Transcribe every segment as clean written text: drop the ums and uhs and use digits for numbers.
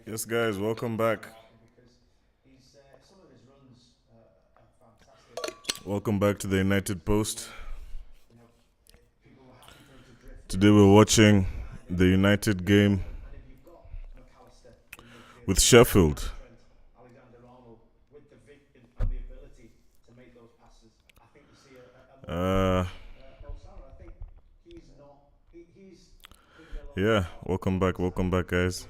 Yes, guys, welcome back. Welcome back to the United Post. Today we're watching the United game with Sheffield. Uh, yeah, welcome back, guys.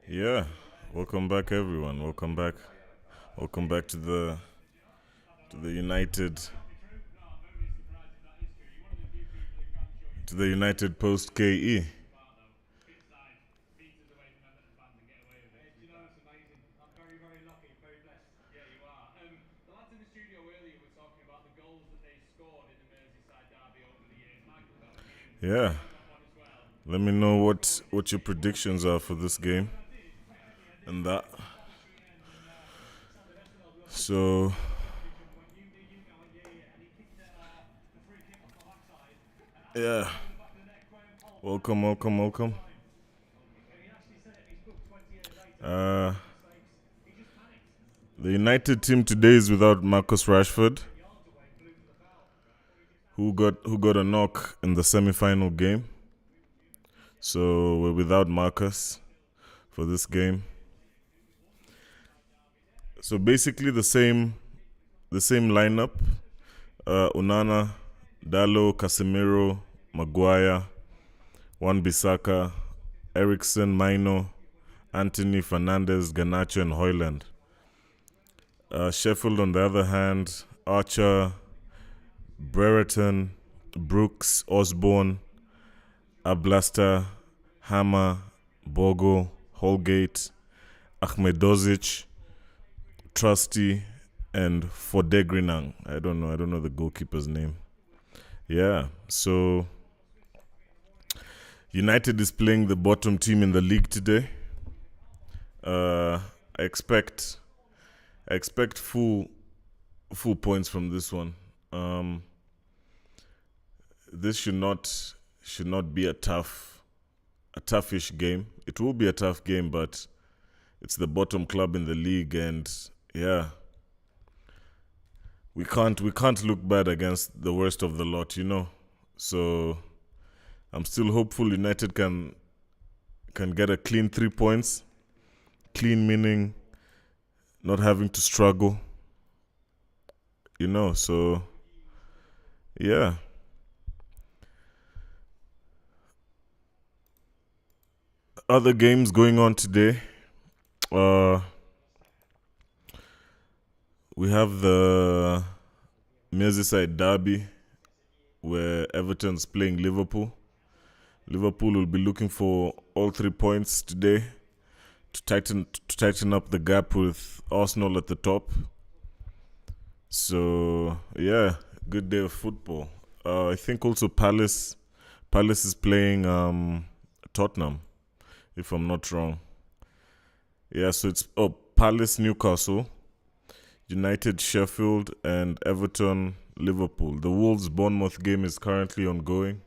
Yeah, welcome back, everyone. Welcome back to the United United Post KE. Yeah, let me know what your predictions are for this game and that. So, yeah, welcome. Uh, the United team today is without Marcus Rashford, who got a knock in the semi-final game. So we're without Marcus for this game. So basically the same lineup: Onana, Dallo, Casemiro, Maguire, Wan-Bissaka, Eriksen, Maino, Anthony, Fernandes, Garnacho, and Højlund. Sheffield, on the other hand: Archer, Brereton, Brooks, Osborne, Ablaster, Hammer, Bogle, Holgate, Ahmedozic, Trusty, and Fodegrinang. I don't know the goalkeeper's name. Yeah, so United is playing the bottom team in the league today. I expect full points from this one. This should not be a toughish game. It will be a tough game, but it's the bottom club in the league, and yeah, we can't look bad against the worst of the lot. So I'm still hopeful United can get a clean 3 points. Clean meaning not having to struggle. So yeah. Other games going on today. We have the Merseyside derby where Everton's playing Liverpool. Liverpool will be looking for all 3 points today to tighten up the gap with Arsenal at the top. So yeah, good day of football. I think also Palace is playing Tottenham, if I'm not wrong. Yeah, so it's Palace, Newcastle, United, Sheffield, and Everton, Liverpool. The Wolves Bournemouth game is currently ongoing.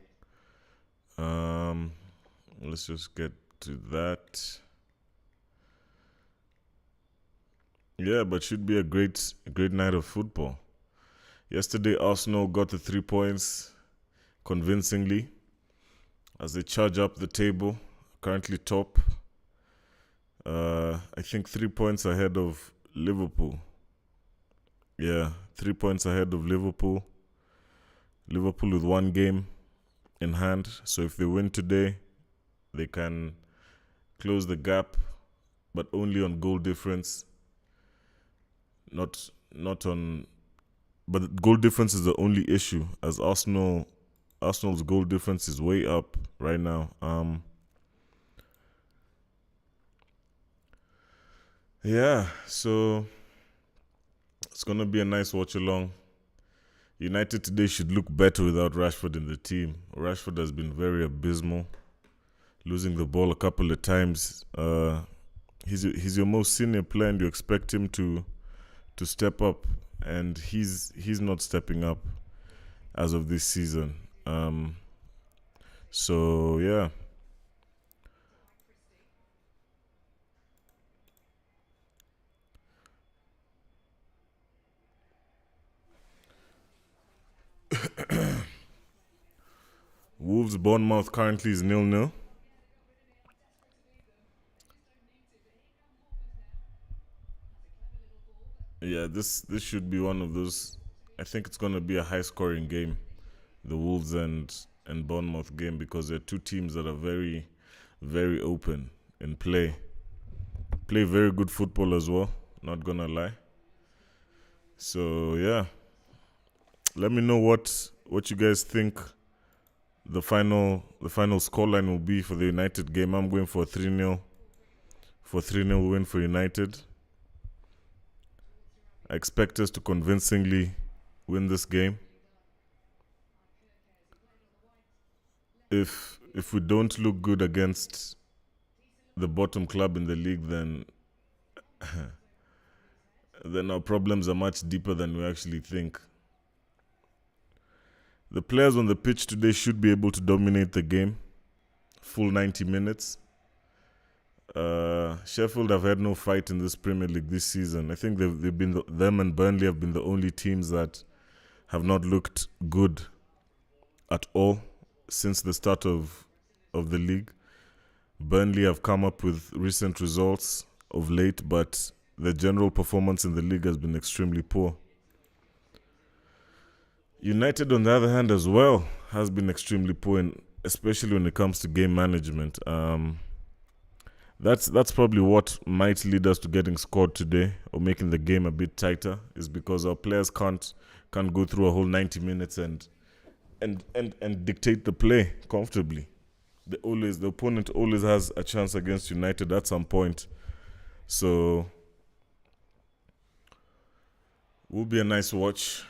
Let's just get to that. Yeah, but should be a great night of football. Yesterday, Arsenal got the 3 points convincingly as they charge up the table, currently top. I think 3 points ahead of Liverpool. Yeah, 3 points ahead of Liverpool. Liverpool with one game in hand. So if they win today, they can close the gap, but only on goal difference. Not on, but goal difference is the only issue, as Arsenal's goal difference is way up right now. Yeah, so it's gonna be a nice watch along. United today should look better without Rashford in the team. Rashford has been very abysmal, losing the ball a couple of times. He's your most senior player, and you expect him to step up, and he's not stepping up as of this season. So yeah. Wolves Bournemouth currently is 0-0. Yeah, this should be one of those. I think it's going to be a high scoring game, the Wolves and Bournemouth game, because they're two teams that are very, very open in play. Play very good football as well, not gonna lie. So yeah, let me know what you guys think the final scoreline will be for the United game. I'm going for 3-0 win for United. I expect us to convincingly win this game. If we don't look good against the bottom club in the league, then our problems are much deeper than we actually think. The players on the pitch today should be able to dominate the game, full 90 minutes. Sheffield have had no fight in this Premier League this season. I think them and Burnley have been the only teams that have not looked good at all since the start of the league. Burnley have come up with recent results of late, but the general performance in the league has been extremely poor. United, on the other hand, as well, has been extremely poor, especially when it comes to game management. That's probably what might lead us to getting scored today or making the game a bit tighter, is because our players can't go through a whole 90 minutes and dictate the play comfortably. The opponent always has a chance against United at some point. So will be a nice watch.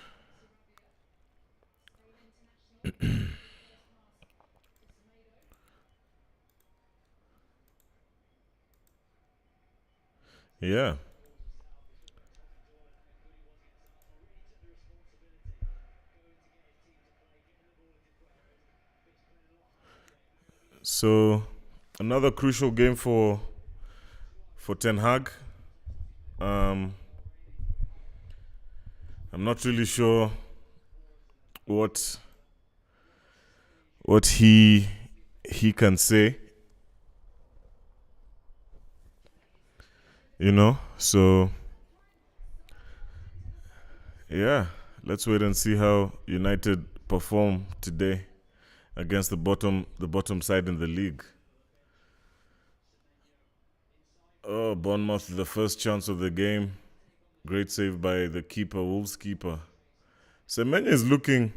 Yeah. So another crucial game for Ten Hag. I'm not really sure what he can say, So yeah, let's wait and see how United perform today against the bottom side in the league. Oh, Bournemouth, the first chance of the game. Great save by the keeper, Wolves keeper. Semenyo is looking.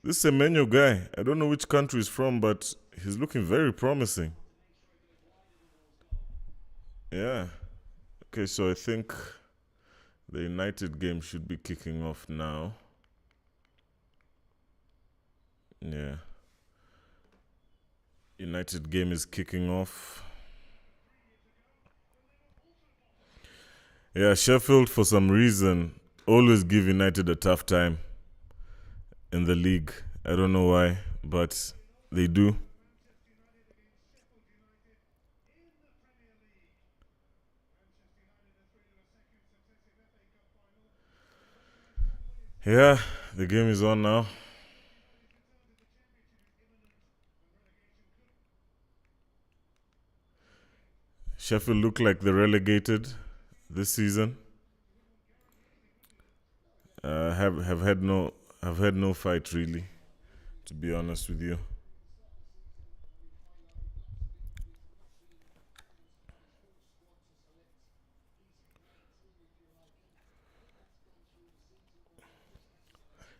This Semenyo guy, I don't know which country he's from, but he's looking very promising. Yeah. Okay, so I think the United game should be kicking off now. Yeah. United game is kicking off. Yeah, Sheffield, for some reason, always give United a tough time in the league. I don't know why, but they do. Yeah, the game is on now. Sheffield look like they're relegated this season. Have had no fight really, to be honest with you.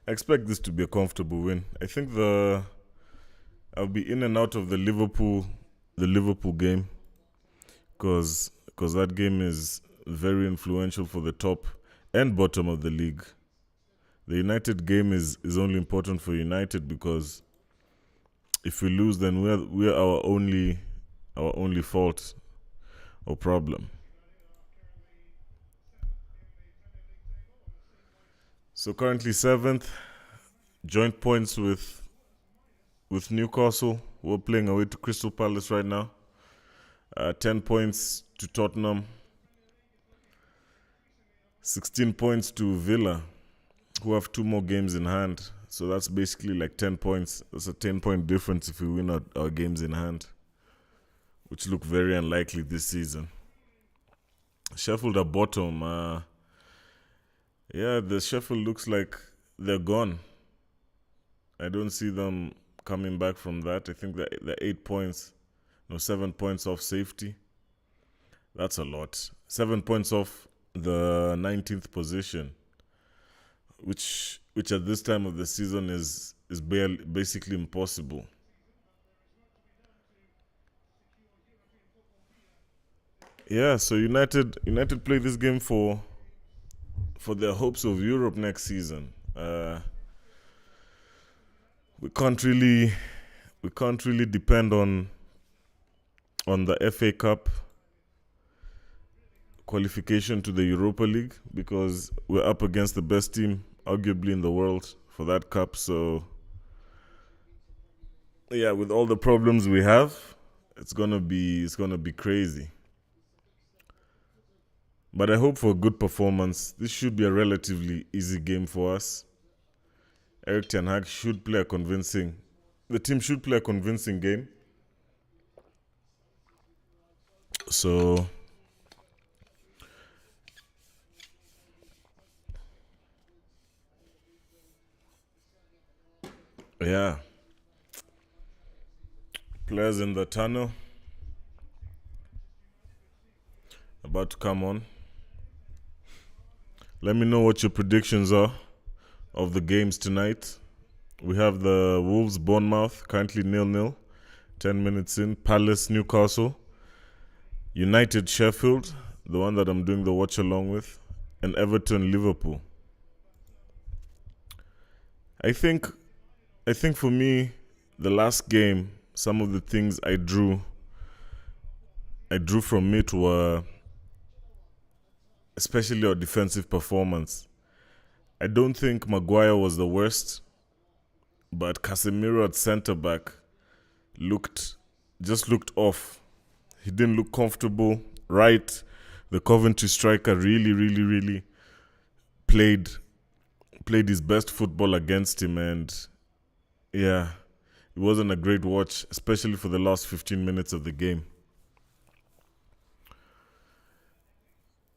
I expect this to be a comfortable win. I think I'll be in and out of the Liverpool game, because that game is very influential for the top and bottom of the league. The United game is only important for United because if we lose, then we're our only fault or problem. So currently seventh, joint points with Newcastle. We're playing away to Crystal Palace right now. 10 points to Tottenham. 16 points to Villa, who have 2 more games in hand. So that's basically like 10 points. That's a 10-point difference if we win our games in hand, which look very unlikely this season. Sheffield are bottom. The Sheffield looks like they're gone. I don't see them coming back from that. I think they're 7 points off safety. That's a lot. 7 points off the 19th position, which at this time of the season is basically impossible. Yeah, so United play this game for their hopes of Europe next season. We can't really depend on the FA Cup qualification to the Europa League because we're up against the best team arguably in the world for that cup. So yeah, with all the problems we have, it's gonna be crazy. But I hope for a good performance. This should be a relatively easy game for us. Erik ten Hag should play the team should play a convincing game. So yeah, players in the tunnel about to come on. Let me know what your predictions are of the games tonight. We have the Wolves Bournemouth, currently 0-0, 10 minutes in. Palace Newcastle, United Sheffield, the one that I'm doing the watch along with, and Everton Liverpool. I think for me, the last game, some of the things I drew from it were especially our defensive performance. I don't think Maguire was the worst, but Casemiro at centre-back looked off. He didn't look comfortable. Right, the Coventry striker really played his best football against him, and yeah, it wasn't a great watch, especially for the last 15 minutes of the game.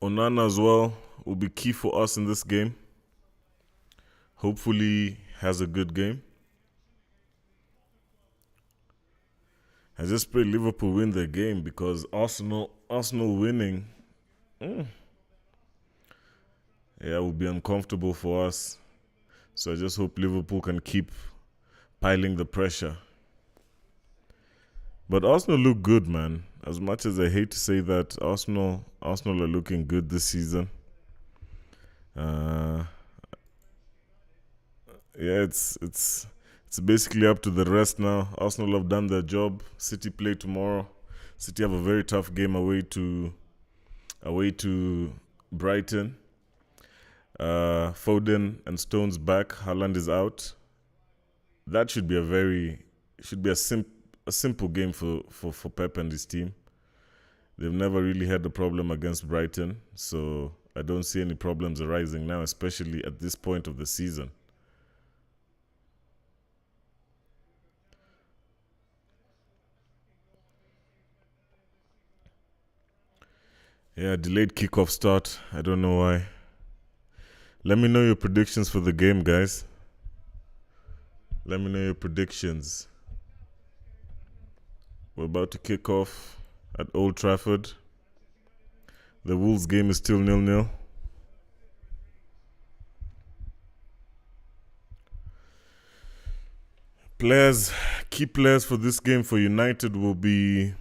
Onana as well will be key for us in this game. Hopefully has a good game. I just pray Liverpool win their game because Arsenal winning, will be uncomfortable for us. So I just hope Liverpool can keep piling the pressure. But Arsenal look good, man. As much as I hate to say that, Arsenal are looking good this season. It's basically up to the rest now. Arsenal have done their job. City play tomorrow. City have a very tough game away to Brighton. Foden and Stones back. Haaland is out. That should be a simple game for Pep and his team. They've never really had a problem against Brighton, so I don't see any problems arising now, especially at this point of the season. Yeah, delayed kickoff start. I don't know why. Let me know your predictions for the game, guys. Let me know your predictions. We're about to kick off at Old Trafford. The Wolves game is still 0-0. Key players for this game for United will be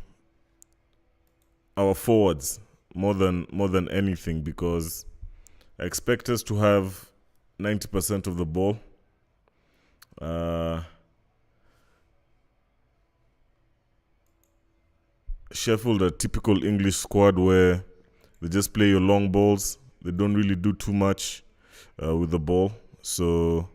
our forwards more than anything, because I expect us to have 90% of the ball. Sheffield, a typical English squad where they just play your long balls. They don't really do too much with the ball. So,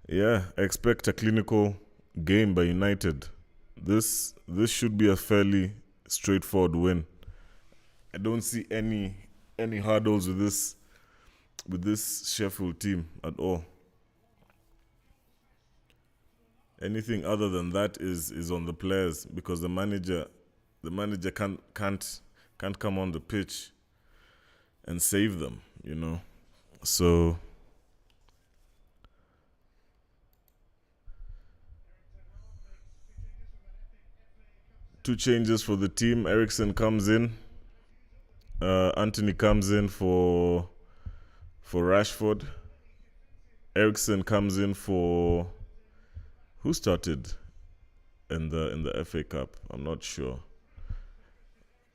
yeah, I expect a clinical game by United. This should be a fairly straightforward win. I don't see any hurdles with this Sheffield team at all. Anything other than that is on the players, because the manager can't come on the pitch and save them, So two changes for the team. Eriksen comes in. Anthony comes in for Rashford. Eriksen comes in for who started in the FA Cup? I'm not sure.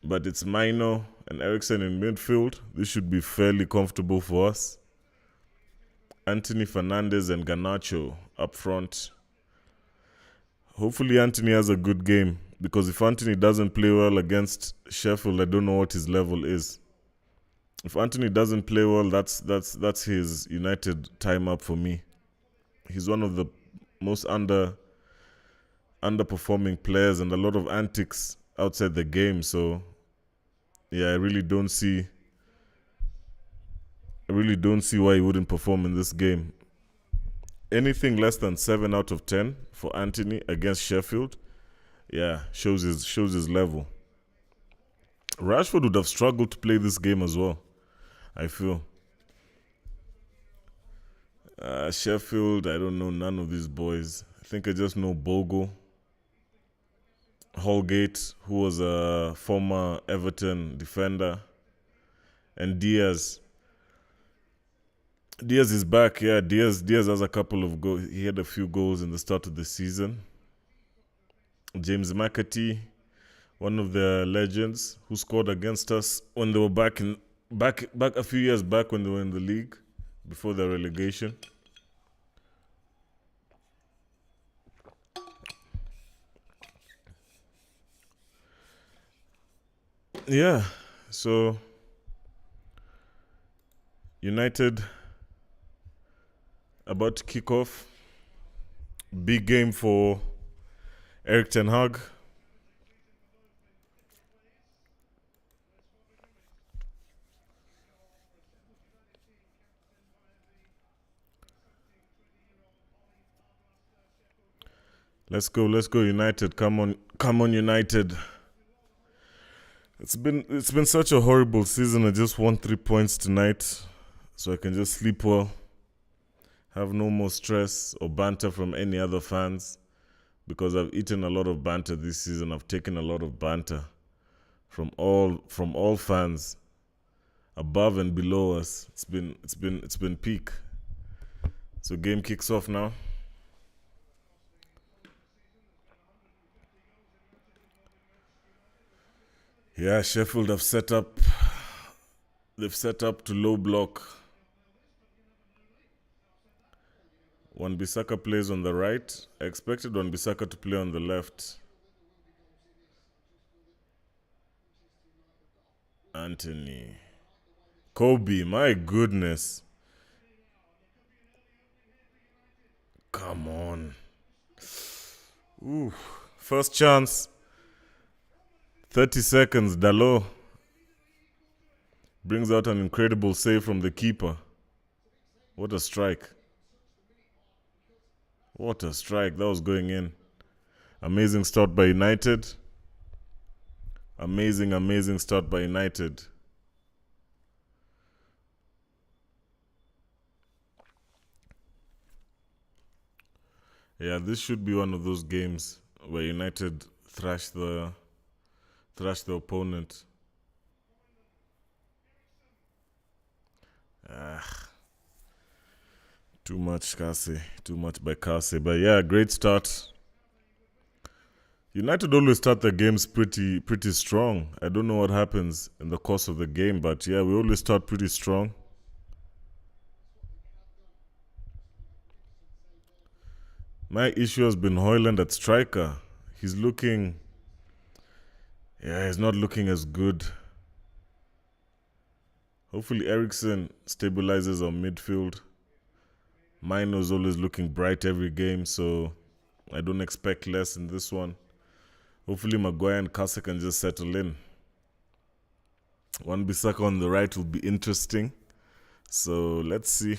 But it's Mino and Eriksen in midfield. This should be fairly comfortable for us. Anthony, Fernandes and Garnacho up front. Hopefully Anthony has a good game, because if Anthony doesn't play well against Sheffield, I don't know what his level is. If Anthony doesn't play well, that's his United time up for me. He's one of the most underperforming players, and a lot of antics outside the game. So, yeah, I really don't see why he wouldn't perform in this game. Anything less than 7 out of 10 for Anthony against Sheffield, yeah, shows his level. Rashford would have struggled to play this game as well, I feel. Sheffield, I don't know none of these boys. I think I just know Bogle, Holgate, who was a former Everton defender, and Diaz. Diaz is back, yeah. Diaz has a couple of goals. He had a few goals in the start of the season. James McAtee, one of the legends who scored against us when they were back a few years back when they were in the league before the relegation. Yeah, so United about to kick off. Big game for Erik ten Hag. Let's go United. Come on United. It's been such a horrible season. I just won 3 points tonight, so I can just sleep well. Have no more stress or banter from any other fans, because I've eaten a lot of banter this season. I've taken a lot of banter from all fans, above and below us. It's been peak. So game kicks off now. Yeah, Sheffield they've set up to low block. Wan-Bissaka plays on the right. I expected Wan-Bissaka to play on the left. Anthony. Kobe, my goodness. Come on. Ooh. First chance. 30 seconds. Dalot brings out an incredible save from the keeper. What a strike. What a strike. That was going in. Amazing start by United. Amazing start by United. Yeah, this should be one of those games where United thrash the opponent. Too much by Kase. But yeah, great start. United always start the games pretty strong. I don't know what happens in the course of the game, but yeah, we always start pretty strong. My issue has been Højlund at striker. He's looking... Yeah, he's not looking as good. Hopefully Eriksen stabilizes on midfield. Mino's always looking bright every game, so I don't expect less in this one. Hopefully Maguire and Kasa can just settle in. Wan-Bissaka on the right will be interesting. So let's see.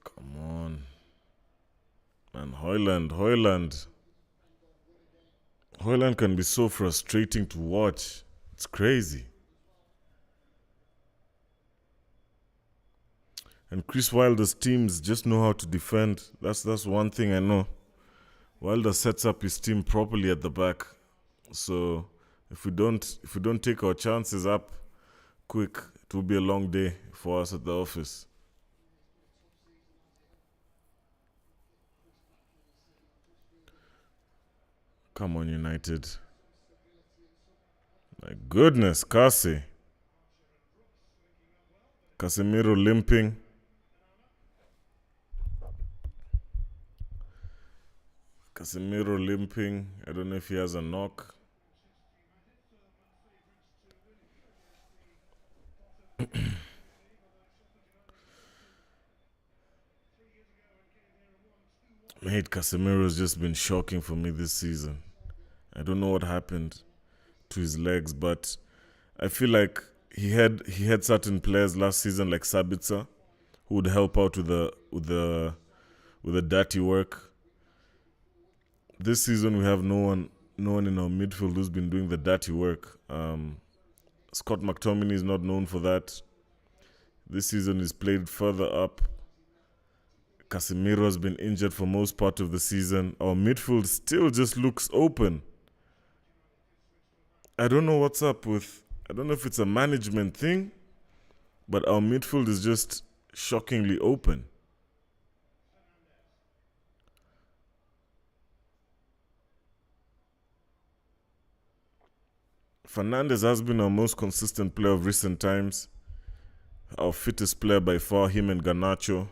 Come on. Man, Højlund. Højlund can be so frustrating to watch. It's crazy. And Chris Wilder's teams just know how to defend. That's one thing I know. Wilder sets up his team properly at the back. So if we don't take our chances up quick, it will be a long day for us at the office. Come on, United. My goodness, Casemiro limping. Casemiro limping. I don't know if he has a knock. Mate, Casemiro's just been shocking for me this season. I don't know what happened to his legs, but I feel like he had certain players last season like Sabitzer who would help out with the dirty work. This season we have no one in our midfield who's been doing the dirty work. Scott McTominay is not known for that. This season he's played further up. Casemiro has been injured for most part of the season. Our midfield still just looks open. I don't know what's up with... I don't know if it's a management thing, but our midfield is just shockingly open. Fernandes has been our most consistent player of recent times. Our fittest player by far, him and Garnacho.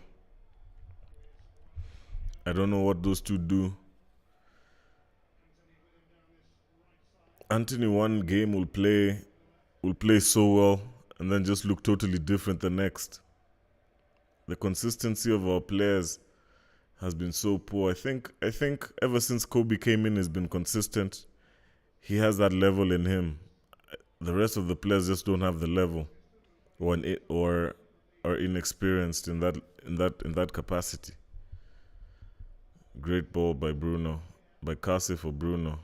I don't know what those two do. Anthony one game will play so well and then just look totally different the next. The consistency of our players has been so poor. I think ever since Kobe came in, he's been consistent. He has that level in him. The rest of the players just don't have the level, or are inexperienced in that capacity. Great ball by Bruno, by Kase for Bruno.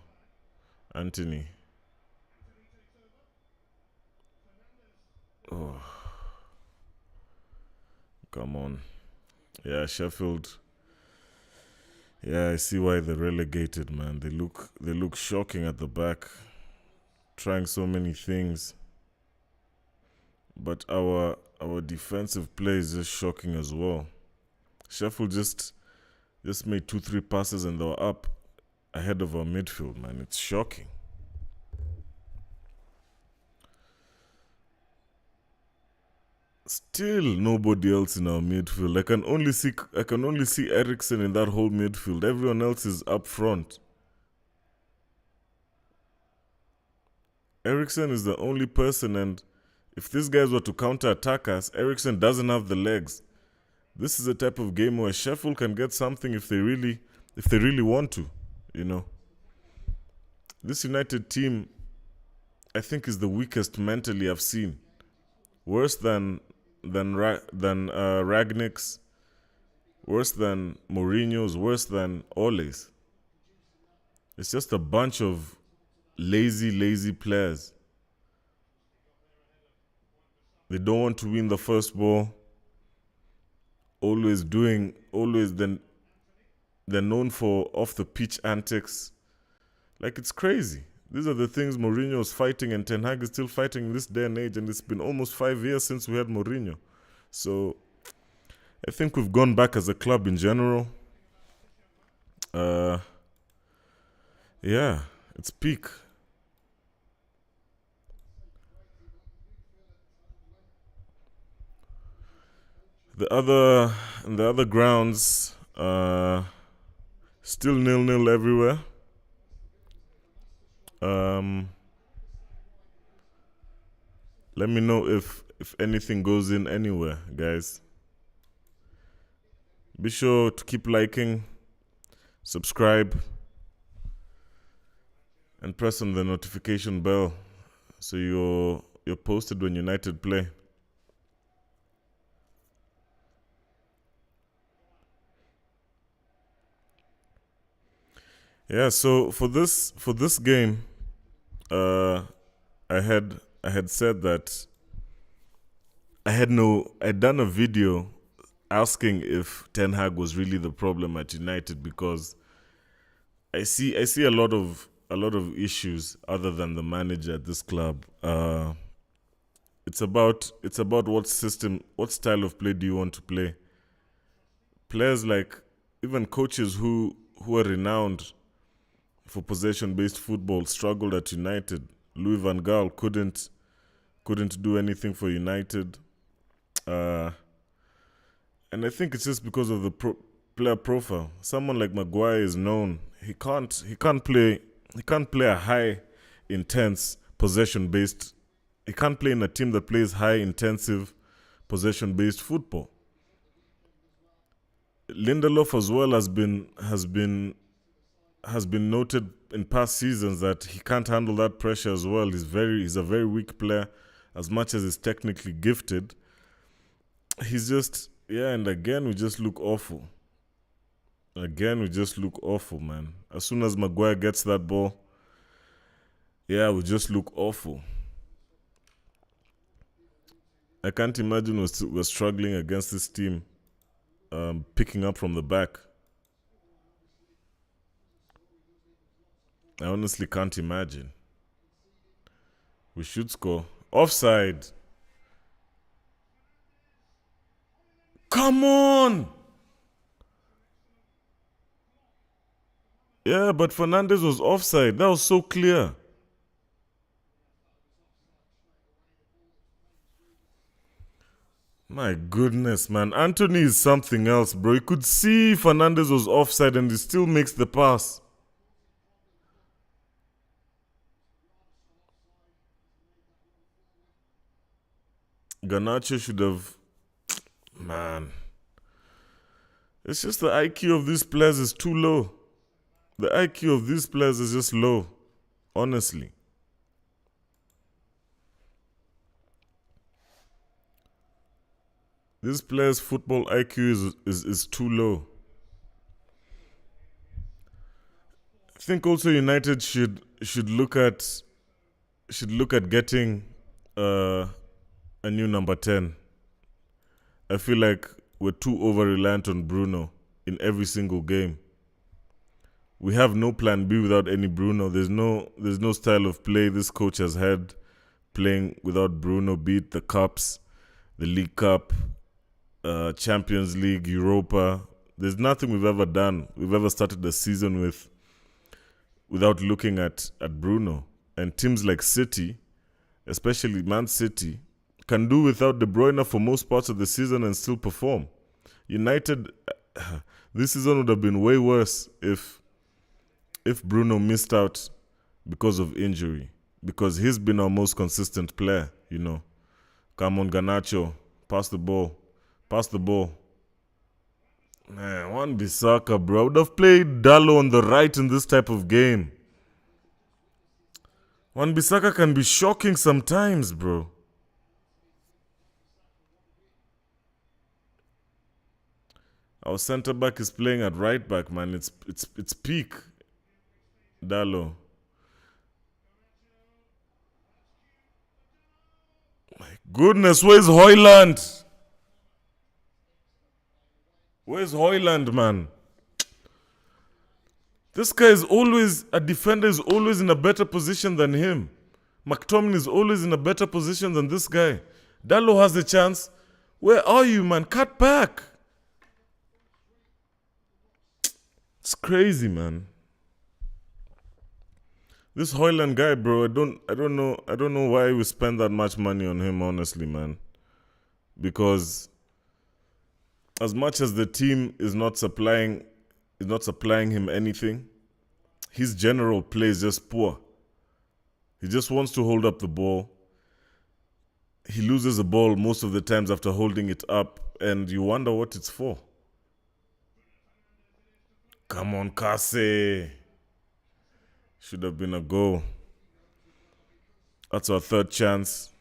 Anthony. Oh, come on. Yeah, Sheffield. Yeah, I see why they're relegated, man. They look shocking at the back, trying so many things. But our defensive play is just shocking as well. Sheffield just made 2-3 passes and they were up ahead of our midfield, man. It's shocking. Still nobody else in our midfield. I can only see Eriksen in that whole midfield. Everyone else is up front. Eriksen is the only person, and if these guys were to counter-attack us, Eriksen doesn't have the legs. This is a type of game where Sheffield can get something if they really want to, you know. This United team, I think, is the weakest mentally I've seen. Worse than Ragnick's, worse than Mourinho's, worse than Ole's. It's just a bunch of lazy players. They don't want to win the first ball. They're known for off the pitch antics. Like, it's crazy. These are the things Mourinho is fighting and Ten Hag is still fighting in this day and age, and it's been almost 5 years since we had Mourinho. So I think we've gone back as a club in general. Yeah, It's peak. The other grounds, still 0-0 everywhere. Um, Let me know if anything goes in anywhere, guys. Be sure to keep liking, subscribe, and press on the notification bell so you're posted when United play. Yeah, so for this game, I had said that I'd done a video asking if Ten Hag was really the problem at United, because I see a lot of issues other than the manager at this club. It's about what style of play do you want to play. Players, like even coaches who are renowned for possession-based football, struggled at United. Louis van Gaal couldn't do anything for United, and I think it's just because of the player profile. Someone like Maguire is known. He can't play a high intense possession-based. He can't play in a team that plays high intensive possession-based football. Lindelof as well has been noted in past seasons that he can't handle that pressure as well. He's a very weak player, as much as he's technically gifted. He's just, and again we just look awful. Again we just look awful, man. As soon as Maguire gets that ball, we just look awful. I can't imagine we're struggling against this team, picking up from the back. I honestly can't imagine. We should score. Offside. Come on! Yeah, but Fernandes was offside. That was so clear. My goodness, man. Anthony is something else, bro. You could see Fernandes was offside and he still makes the pass. Garnacho should have... Man. It's just the IQ of these players is too low. The IQ of these players is just low. Honestly. This player's football IQ is too low. I think also United should look at getting a new number 10. I feel like we're too over reliant on Bruno in every single game. We have no plan B without any Bruno. There's no style of play this coach has had playing without Bruno, be it the cups, the League Cup, Champions League, Europa. There's nothing we've ever done. We've ever started the season without looking at Bruno. And teams like City, especially Man City, can do without De Bruyne for most parts of the season and still perform. United, this season would have been way worse if Bruno missed out because of injury. Because he's been our most consistent player, Come on, Garnacho, pass the ball. Pass the ball. Man, Wan-Bissaka, bro. I would have played Dallo on the right in this type of game. Wan-Bissaka can be shocking sometimes, bro. Our centre back is playing at right back, man. It's peak. Dallo. My goodness, where's Højlund? Where's Højlund, man? This guy is always, a defender is always in a better position than him. McTominay is always in a better position than this guy. Dallo has the chance. Where are you, man? Cut back. It's crazy, man. This Hoyland guy, bro, I don't know why we spend that much money on him, honestly, man. Because as much as the team is not supplying him anything, his general play is just poor. He just wants to hold up the ball. He loses the ball most of the times after holding it up, and you wonder what it's for. Come on, Kase. Should have been a goal. That's our third chance.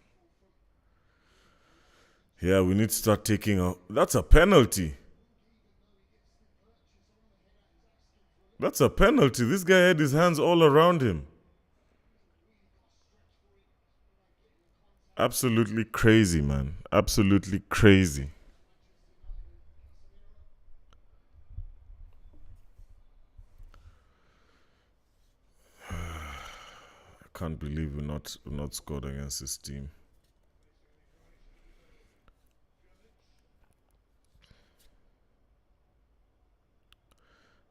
Yeah, we need to start taking a... That's a penalty. That's a penalty. This guy had his hands all around him. Absolutely crazy, man. Absolutely crazy. I can't believe we're not scored against this team.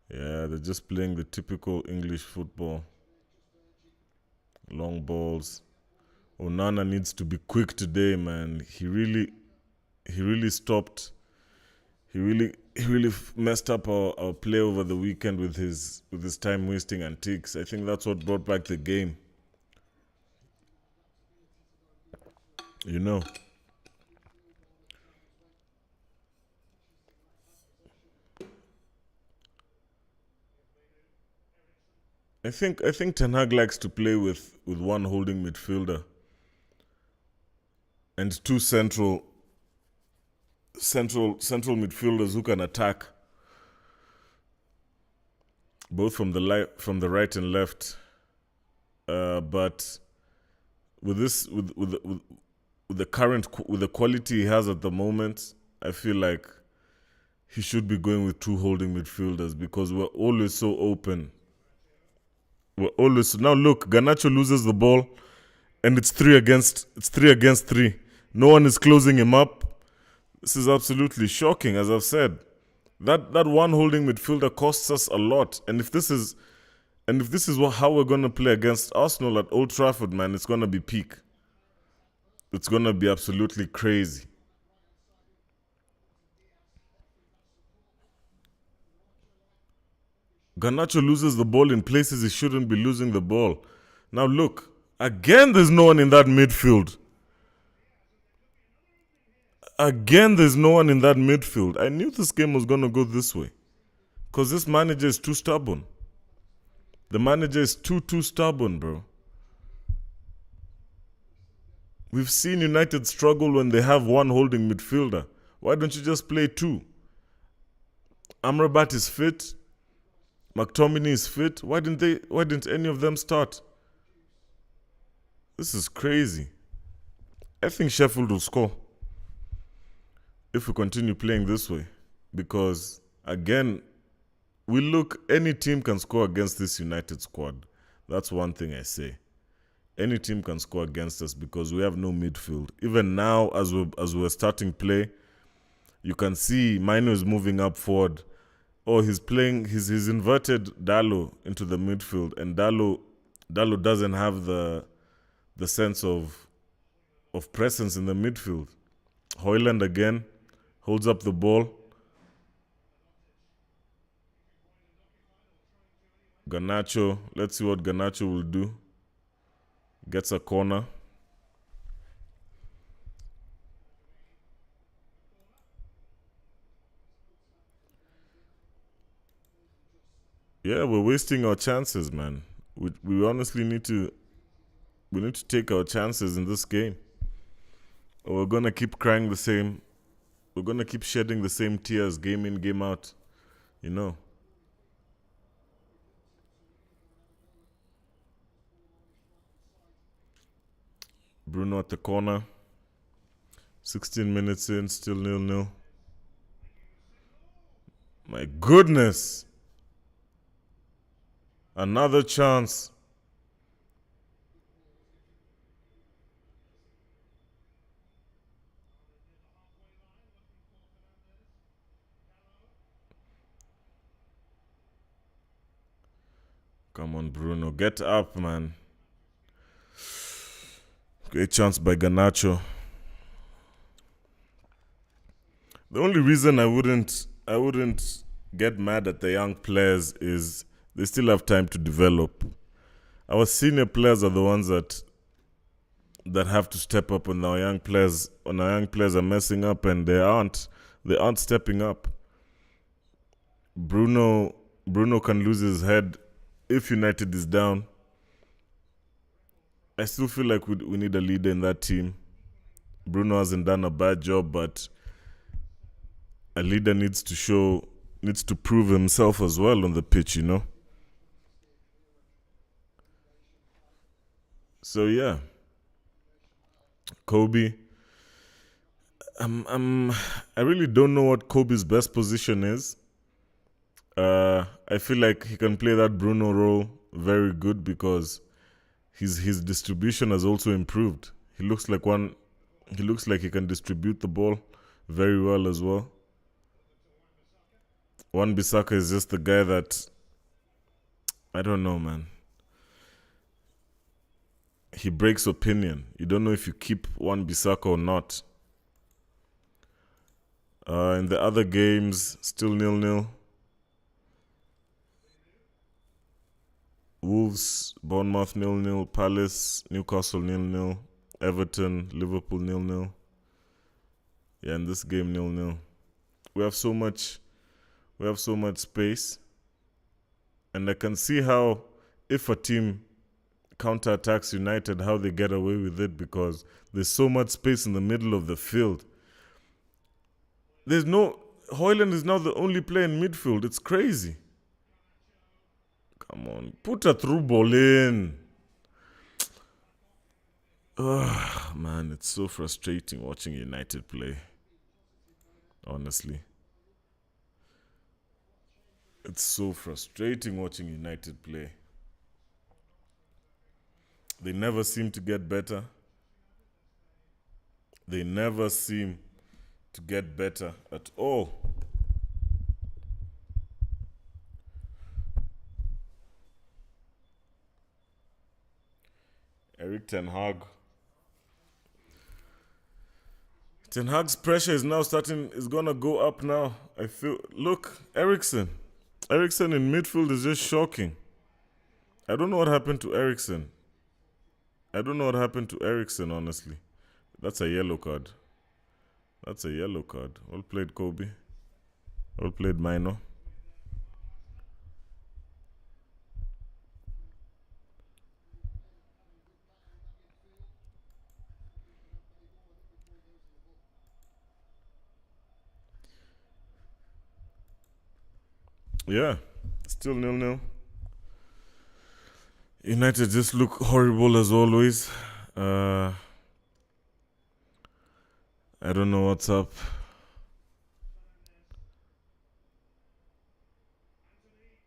Yeah, they're just playing the typical English football. Long balls. Onana needs to be quick today, man. He really stopped. He really messed up our play over the weekend with his time wasting antics. I think that's what brought back the game. You know. I think Ten Hag likes to play with one holding midfielder and two central midfielders who can attack both from the right and left. But with this with the with the quality he has at the moment, I feel like he should be going with two holding midfielders because we're always so open. We're always now look, Garnacho loses the ball and it's three against three. No one is closing him up. This is absolutely shocking, as I've said. That one holding midfielder costs us a lot. And if this is how we're gonna play against Arsenal at Old Trafford, man, it's gonna be peak. It's gonna be absolutely crazy. Garnacho loses the ball in places he shouldn't be losing the ball. Now look, again there's no one in that midfield. Again there's no one in that midfield. I knew this game was gonna go this way. Because this manager is too stubborn. The manager is too stubborn, bro. We've seen United struggle when they have one holding midfielder. Why don't you just play two? Amrabat is fit. McTominay is fit. Why didn't any of them start? This is crazy. I think Sheffield will score if we continue playing this way. Because again, any team can score against this United squad. That's one thing I say. Any team can score against us because we have no midfield. Even now, as we're starting play, you can see Mino is moving up forward. Oh, he's inverted Dalo into the midfield, and Dalo doesn't have the sense of presence in the midfield. Hoyland again holds up the ball. Garnacho, let's see what Garnacho will do. Gets a corner. Yeah, we're wasting our chances, man. We honestly need to take our chances in this game. Or we're gonna keep crying the same. We're gonna keep shedding the same tears game in, game out. You know. Bruno at the corner. 16 minutes in, still 0-0. My goodness. Another chance. Come on, Bruno. Get up, man. Great chance by Garnacho. The only reason I wouldn't get mad at the young players is they still have time to develop. Our senior players are the ones that have to step up when our young players are messing up and they aren't stepping up. Bruno can lose his head if United is down. I still feel like we need a leader in that team. Bruno hasn't done a bad job, but a leader needs to prove himself as well on the pitch, you know. So yeah, Kobe. I really don't know what Kobe's best position is. I feel like he can play that Bruno role very good because his distribution has also improved. He looks like he can distribute the ball very well as well. Wan-Bissaka is just the guy that I don't know, man. He breaks opinion. You don't know if you keep Wan-Bissaka or not. In the other games, still 0-0. Wolves, Bournemouth 0-0, Palace, Newcastle 0-0, Everton, Liverpool 0-0. Yeah, in this game 0-0. We have so much space, and I can see how if a team counterattacks United, how they get away with it because there's so much space in the middle of the field. Højlund is now the only player in midfield. It's crazy. Come on, put a through ball in. Ugh, man, it's so frustrating watching United play. Honestly. It's so frustrating watching United play. They never seem to get better. They never seem to get better at all. Erik Ten Hag. Ten Hag's pressure is gonna go up now. Look, Eriksen in midfield is just shocking. I don't know what happened to Eriksen. Honestly. That's a yellow card. Well played, Kobe. Well played, Mino. Yeah, still 0-0. United just look horrible as always. I don't know what's up.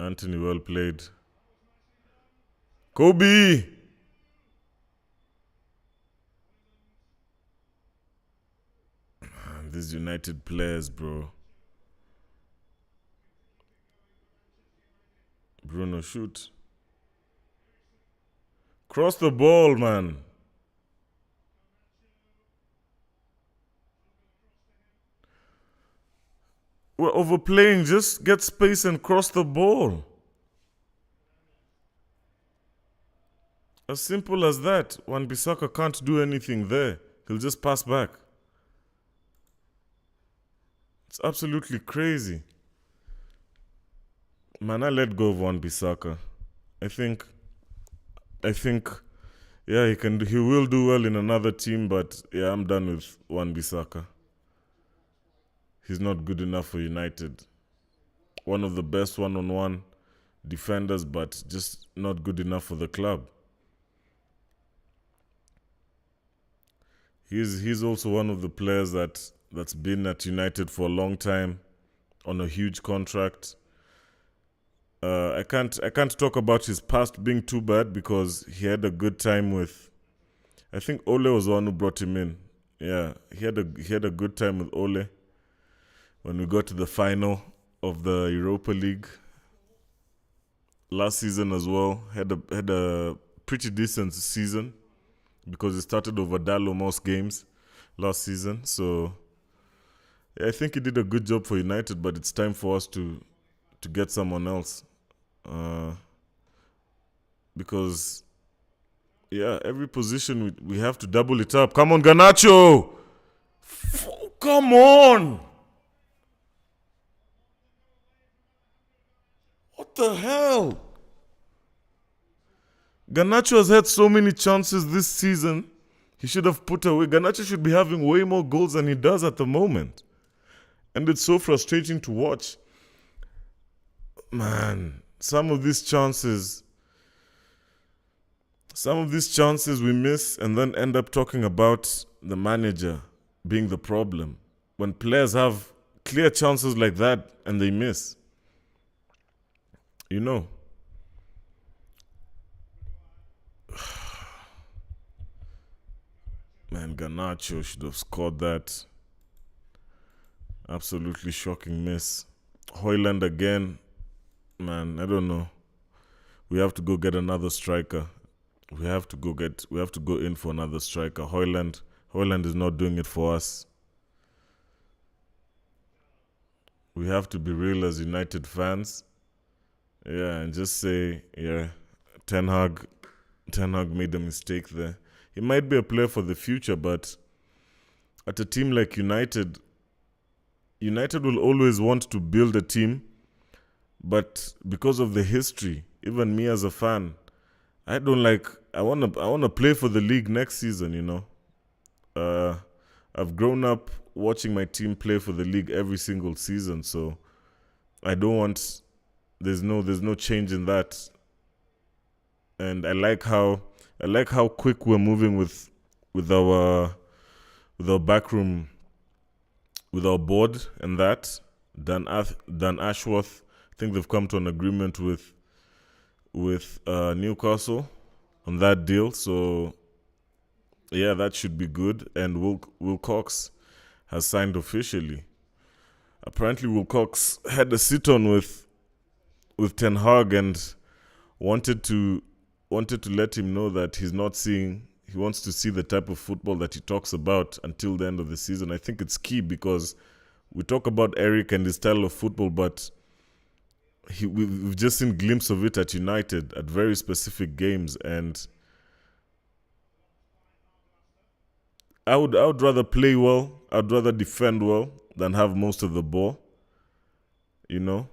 Anthony, well played. Kobe! Man, these United players, bro. Bruno, shoot. Cross the ball, man. We're overplaying. Just get space and cross the ball. As simple as that. Wan-Bissaka can't do anything there. He'll just pass back. It's absolutely crazy. Man, I let go of Wan-Bissaka. I think, yeah, he will do well in another team, but yeah, I'm done with Wan-Bissaka. He's not good enough for United. One of the best one-on-one defenders, but just not good enough for the club. He's also one of the players that's been at United for a long time on a huge contract. I can't talk about his past being too bad because he had a good time with. I think Ole was the one who brought him in. Yeah, he had a good time with Ole. When we got to the final of the Europa League, last season as well. Had a pretty decent season because he started over Dallo most games last season. So yeah, I think he did a good job for United, but it's time for us to get someone else. Because yeah, every position we have to double it up. Come on, Garnacho! Come on! What the hell? Garnacho has had so many chances this season. He should have put away. Garnacho should be having way more goals than he does at the moment. And it's so frustrating to watch. Man, some of these chances we miss and then end up talking about the manager being the problem. When players have clear chances like that and they miss. You know. Man, Garnacho should have scored that. Absolutely shocking miss. Højlund again. Man, I don't know. We have to go get another striker. We have to go in for another striker. Højlund is not doing it for us. We have to be real as United fans. Yeah, and just say, yeah, Ten Hag made a mistake there. He might be a player for the future, but at a team like United will always want to build a team, but because of the history, even me as a fan, I want to play for the league next season, you know. I've grown up watching my team play for the league every single season, so I don't want there's no change in that. And I like how quick we're moving with our backroom, with our board and that. Dan Ashworth, I think they've come to an agreement with Newcastle on that deal. So yeah, that should be good. And Wilcox has signed officially. Apparently, Wilcox had a sit-on with Ten Hag and wanted to let him know that he wants to see the type of football that he talks about until the end of the season. I think it's key because we talk about Eric and his style of football, but we've just seen glimpses of it at United at very specific games, and I would rather play well, I'd rather defend well than have most of the ball, you know.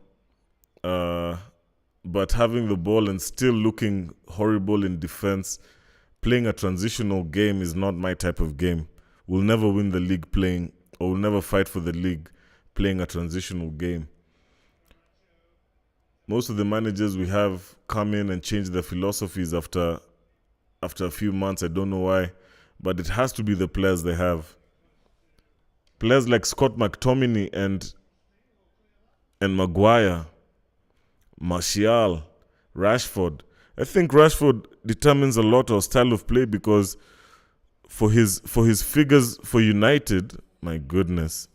But having the ball and still looking horrible in defense, playing a transitional game is not my type of game. We'll never win the league playing, or we'll never fight for the league playing a transitional game. Most of the managers we have come in and change their philosophies after a few months. I don't know why, but it has to be the players they have. Players like Scott McTominay and Maguire, Martial, Rashford. I think Rashford determines a lot of style of play because for his figures for United, my goodness.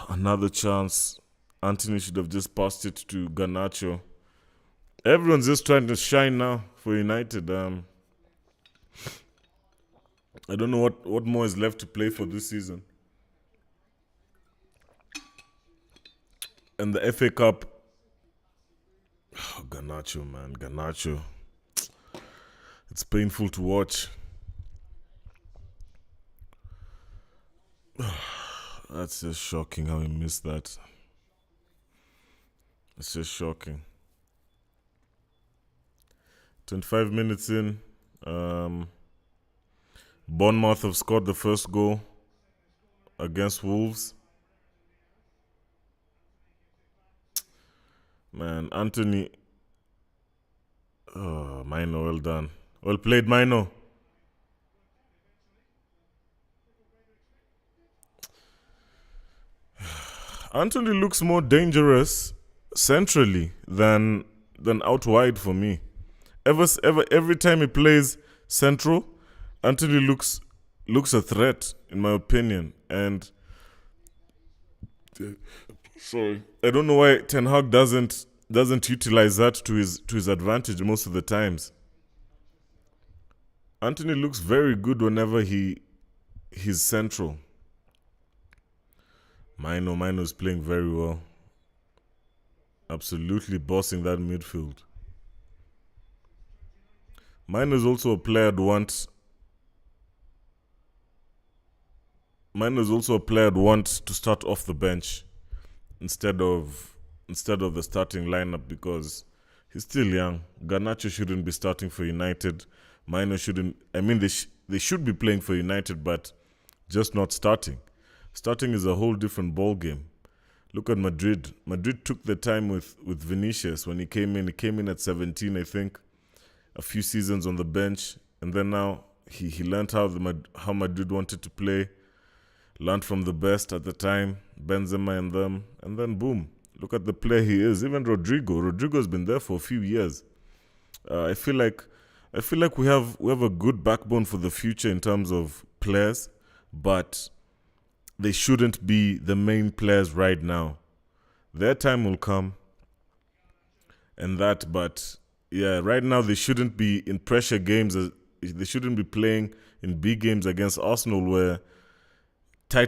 Another chance. Anthony should have just passed it to Garnacho. Everyone's just trying to shine now for United. I don't know what more is left to play for this season. And the FA Cup. Oh, Garnacho, man. Garnacho. It's painful to watch. That's just shocking how he missed that. It's just shocking. 25 minutes in. Bournemouth have scored the first goal against Wolves. Man, Anthony. Oh, Mino, well done. Well played, Mino. Anthony looks more dangerous centrally than out wide for me. Every time he plays central, Anthony looks a threat, in my opinion. And Sorry, I don't know why Ten Hag doesn't utilize that to his advantage most of the times. Anthony looks very good whenever he's central. Mino's playing very well. Absolutely bossing that midfield. Mino's also a player I'd want. Mino's also a player I'd want to start off the bench instead of the starting lineup because he's still young. Garnacho shouldn't be starting for United. Mino shouldn't. I mean, they should be playing for United, but just not starting. Starting is a whole different ball game. Look at Madrid. Madrid took the time with Vinicius when he came in. He came in at 17, I think. A few seasons on the bench, and then now he learned how Madrid wanted to play. Learned from the best at the time, Benzema and them, and then boom, look at the player he is. Even Rodrigo's been there for a few years. I feel like we have a good backbone for the future in terms of players, but they shouldn't be the main players right now. Their time will come, but yeah, right now they shouldn't be in pressure games. They shouldn't be playing in big games against Arsenal where the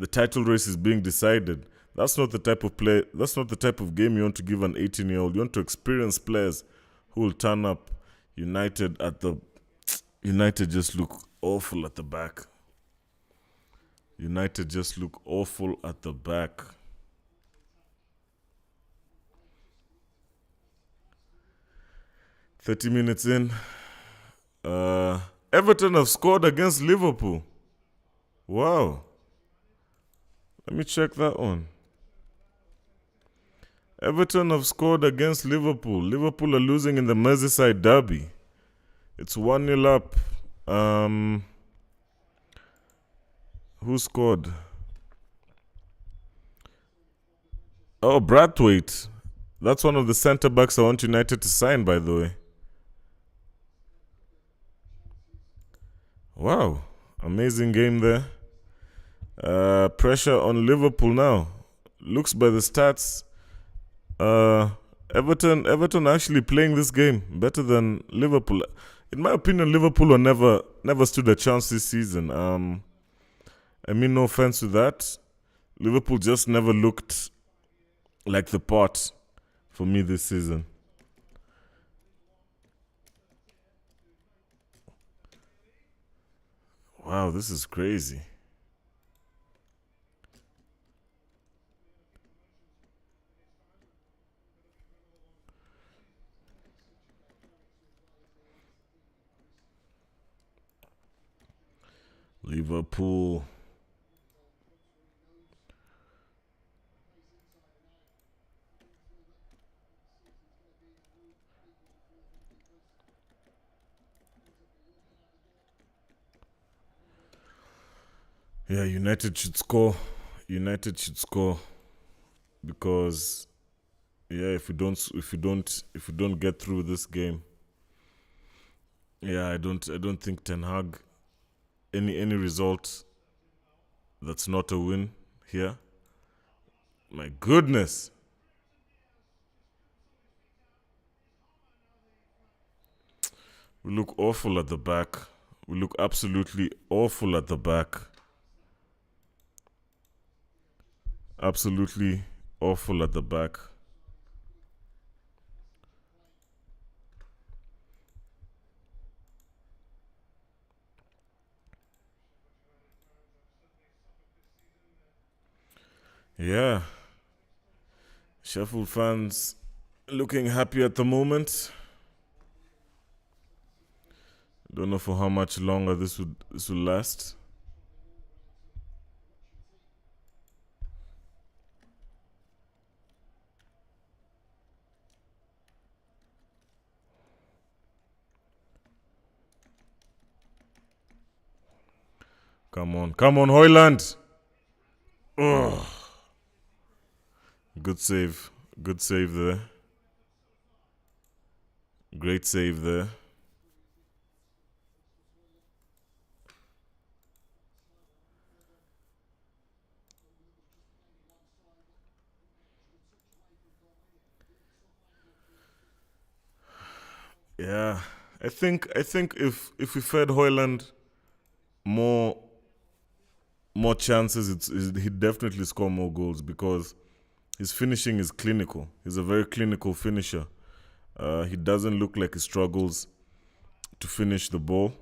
title race is being decided. That's not the type of play. That's not the type of game you want to give an 18-year-old. You want to experienced players who will turn up. United just look awful at the back. United just look awful at the back. "30 minutes in. Everton have scored against Liverpool. Wow. Let me check that one. Everton have scored against Liverpool. Liverpool are losing in the Merseyside derby. It's 1-0 up. Who scored? Oh, Brathwaite. That's one of the centre-backs I want United to sign, by the way. Wow. Amazing game there. Pressure on Liverpool now. Looks by the stats. Everton are actually playing this game better than Liverpool. In my opinion, Liverpool never stood a chance this season. I mean, no offense to that. Liverpool just never looked like the part for me this season. Wow, this is crazy. Liverpool. Yeah, United should score. Because yeah, if we don't get through this game, yeah, I don't think Ten Hag any result that's not a win here. My goodness. We look awful at the back. We look absolutely awful at the back. Absolutely awful at the back. Yeah. Sheffield fans looking happy at the moment. Don't know for how much longer this will last. Come on, Hoyland. Oh, good save there. Great save there. Yeah, I think if we fed Hoyland more more chances, he'd definitely score more goals because his finishing is clinical. He's a very clinical finisher. He doesn't look like he struggles to finish the ball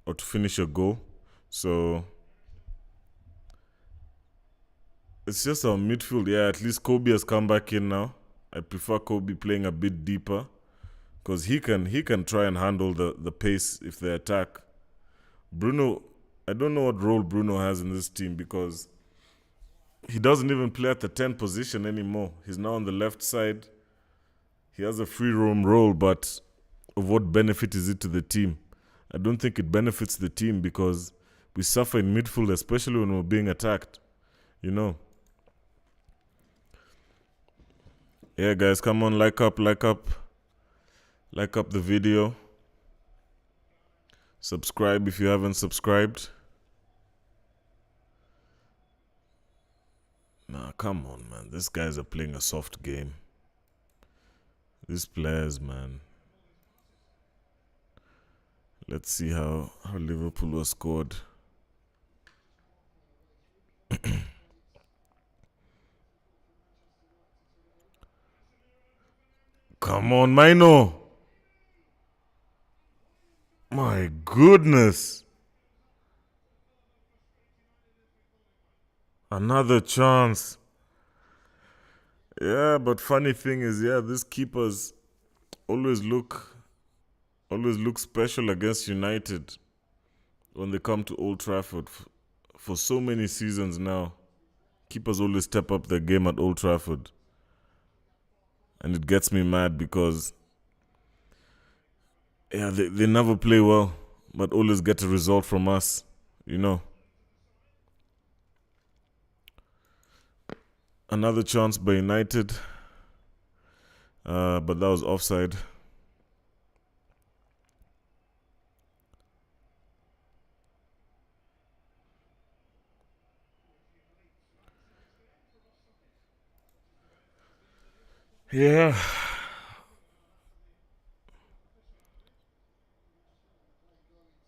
or to finish a goal. So it's just our midfield. Yeah, at least Kobe has come back in now. I prefer Kobe playing a bit deeper because he can try and handle the pace if they attack. Bruno, I don't know what role Bruno has in this team because he doesn't even play at the 10 position anymore. He's now on the left side. He has a free roam role, but of what benefit is it to the team? I don't think it benefits the team because we suffer in midfield, especially when we're being attacked. You know. Yeah, guys, come on, like up the video. Subscribe if you haven't subscribed. Nah, come on, man. These guys are playing a soft game. These players, man. Let's see how Liverpool was scored. Come on, Mino. My goodness. Another chance. Yeah, but funny thing is, yeah, these keepers always look special against United when they come to Old Trafford. For so many seasons now, keepers always step up their game at Old Trafford. And it gets me mad because, yeah, they never play well, but always get a result from us, you know. Another chance by United, but that was offside. Yeah.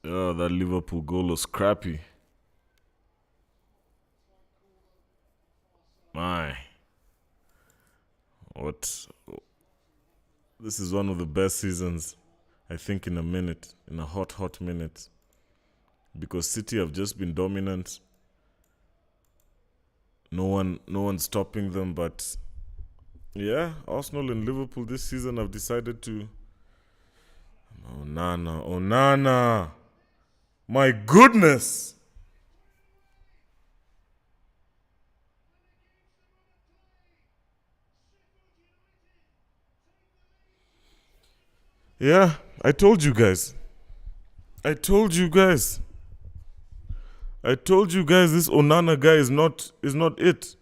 Oh, that Liverpool goal was crappy. My. What? This is one of the best seasons, I think, in a hot minute. Because City have just been dominant. No one stopping them, but yeah, Arsenal and Liverpool this season have decided to. Onana. My goodness. Yeah, I told you guys. I told you guys this Onana guy is not it.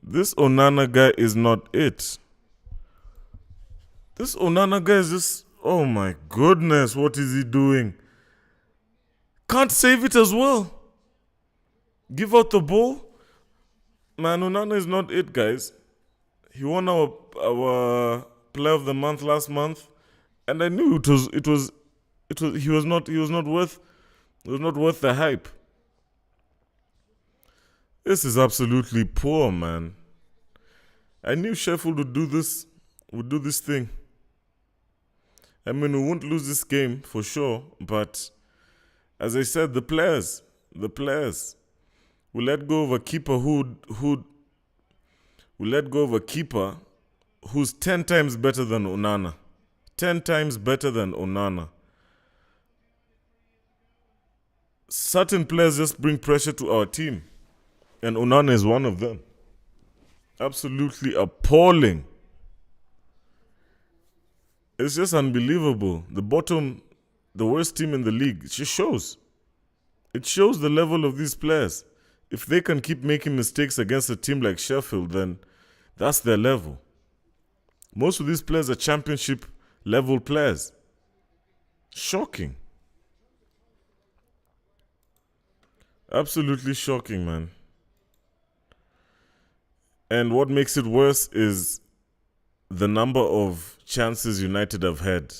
This Onana guy is not it. This Onana guy is just, oh my goodness, what is he doing? Can't save it as well. Give out the ball. Man, Onana is not it, guys. He won our player of the month last month, and I knew he was not worth the hype. This is absolutely poor, man. I knew Sheffield would do this thing. I mean, we won't lose this game for sure, but as I said, the players, we let go of a keeper who's 10 times better than Onana. 10 times better than Onana. Certain players just bring pressure to our team, and Onana is one of them. Absolutely appalling. It's just unbelievable. The worst team in the league. It just shows. It shows the level of these players. If they can keep making mistakes against a team like Sheffield, then that's their level. Most of these players are championship level players. Shocking. Absolutely shocking, man. And what makes it worse is the number of chances United have had.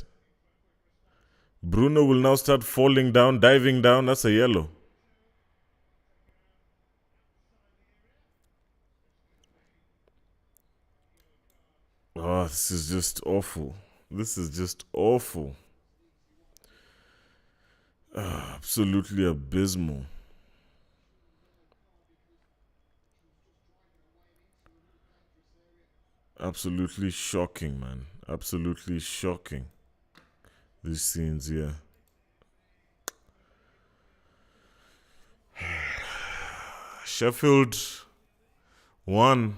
Bruno will now start falling down, diving down. That's a yellow. Oh, this is just awful. This is just awful. Absolutely abysmal. Absolutely shocking, man. Absolutely shocking. These scenes here. Sheffield 1,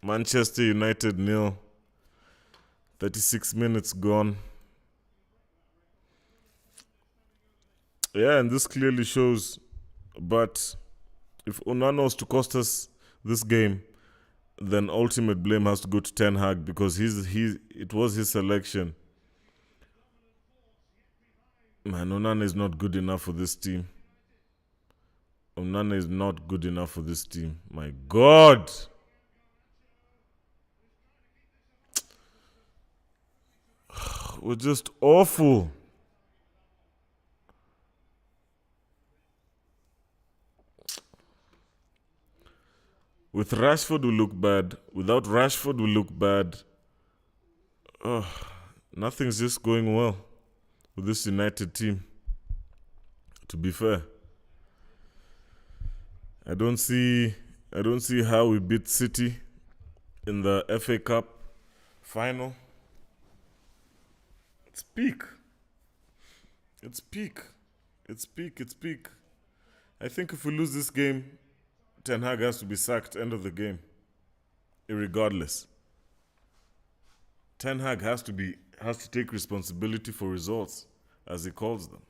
Manchester United 0. 36 minutes gone. Yeah, and this clearly shows. But if Onana was to cost us this game, then ultimate blame has to go to Ten Hag because it was his selection. Man, Onana is not good enough for this team. Onana is not good enough for this team. My God. We're just awful. With Rashford, we look bad. Without Rashford, we look bad. Nothing's just going well with this United team, to be fair. I don't see how we beat City in the FA Cup final. It's peak. It's peak. It's peak. It's peak. I think if we lose this game, Ten Hag has to be sacked end of the game. Irregardless. Ten Hag has to take responsibility for results, as he calls them.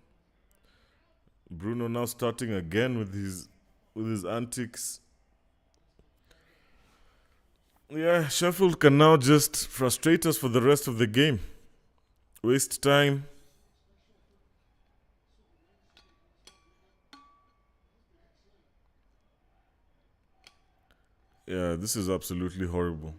Bruno now starting again with his antics. Yeah, Sheffield can now just frustrate us for the rest of the game. Waste time. Yeah, this is absolutely horrible.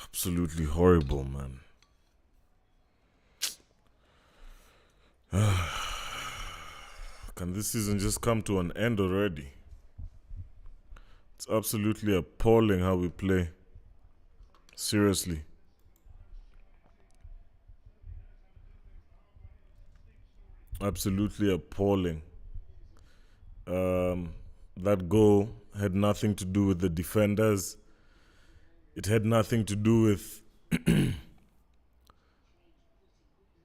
Absolutely horrible, man. Can this season just come to an end already? It's absolutely appalling how we play. Seriously. Absolutely appalling. That goal had nothing to do with the defenders. It had nothing to do with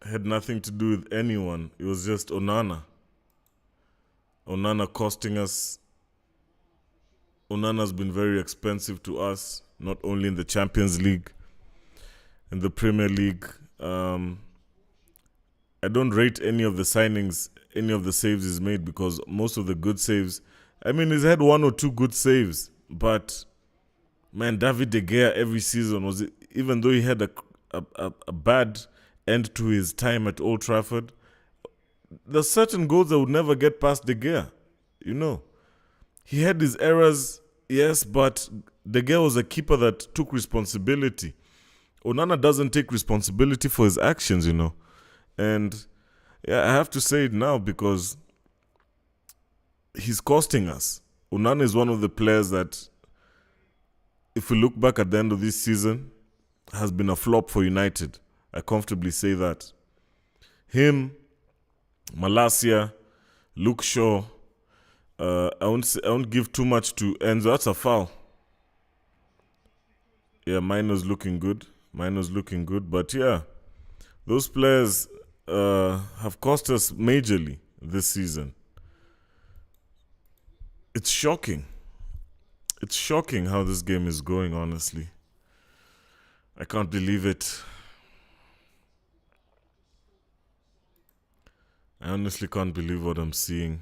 had nothing to do with anyone. It was just Onana. Onana costing us. Onana's been very expensive to us, not only in the Champions League, in the Premier League. I don't rate any of the signings, any of the saves he's made, because most of the good saves, I mean, he's had one or two good saves, but man, David De Gea every season even though he had a bad end to his time at Old Trafford, there's certain goals that would never get past De Gea. You know, he had his errors, yes, but De Gea was a keeper that took responsibility. Onana doesn't take responsibility for his actions, you know. And yeah, I have to say it now because he's costing us. Onana is one of the players that, if we look back at the end of this season, has been a flop for United. I comfortably say that. Him, Malacia, Luke Shaw, I won't give too much to Enzo. That's a foul. Yeah, Minor's looking good. But yeah, those players have cost us majorly this season. It's shocking. It's shocking how this game is going, honestly. I can't believe it. I honestly can't believe what I'm seeing.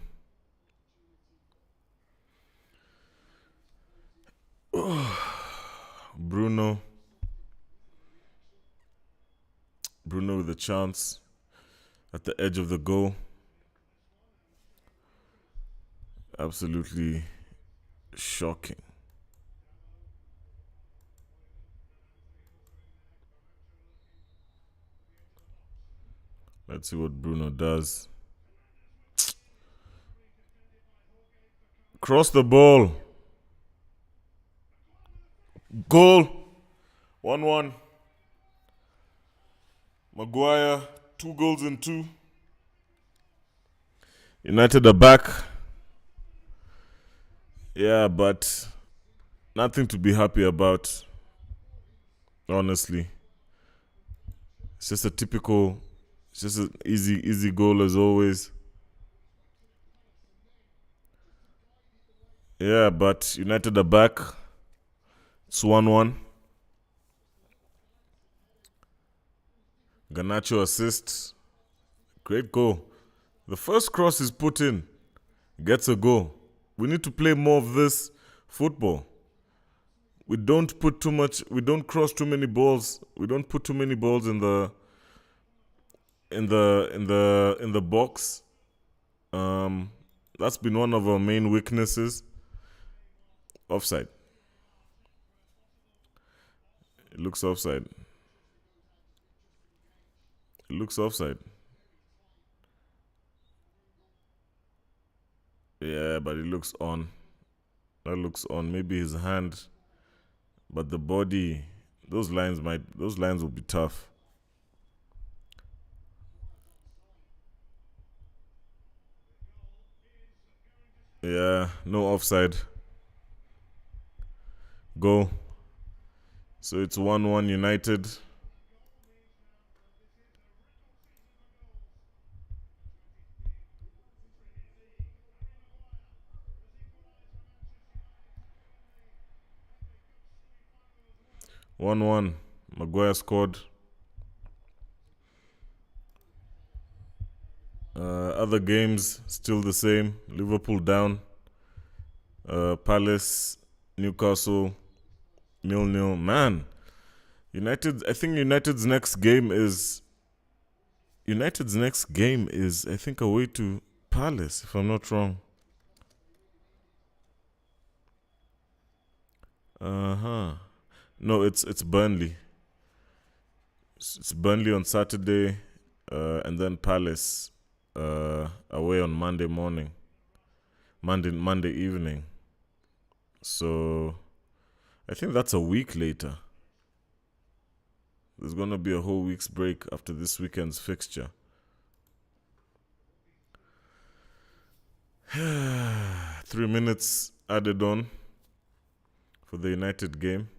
Bruno with a chance. at the edge of the goal. Absolutely shocking. Let's see what Bruno does. Cross the ball. Goal. 1-1. Maguire, 2 goals in 2. United are back. Yeah, but nothing to be happy about, honestly. It's just it's just an easy goal as always. Yeah, but United are back. It's 1-1. Garnacho assists. Great goal. The first cross is put in. Gets a goal. We need to play more of this football. We don't cross too many balls. We don't put too many balls in the box. That's been one of our main weaknesses. Offside. It looks offside. It looks offside. Yeah, but it looks on. That looks on. Maybe his hand, but the body. Those lines will be tough. Yeah, no offside. Go. So it's 1-1 United. One. Maguire scored. Other games still the same. Liverpool down. Palace, Newcastle, 0-0. Man, United. I think United's next game is. I think, away to Palace, if I'm not wrong. No, it's Burnley. It's Burnley on Saturday, and then Palace away on Monday morning. Monday evening. So I think that's a week later. There's gonna be a whole week's break after this weekend's fixture. 3 minutes added on for the United game.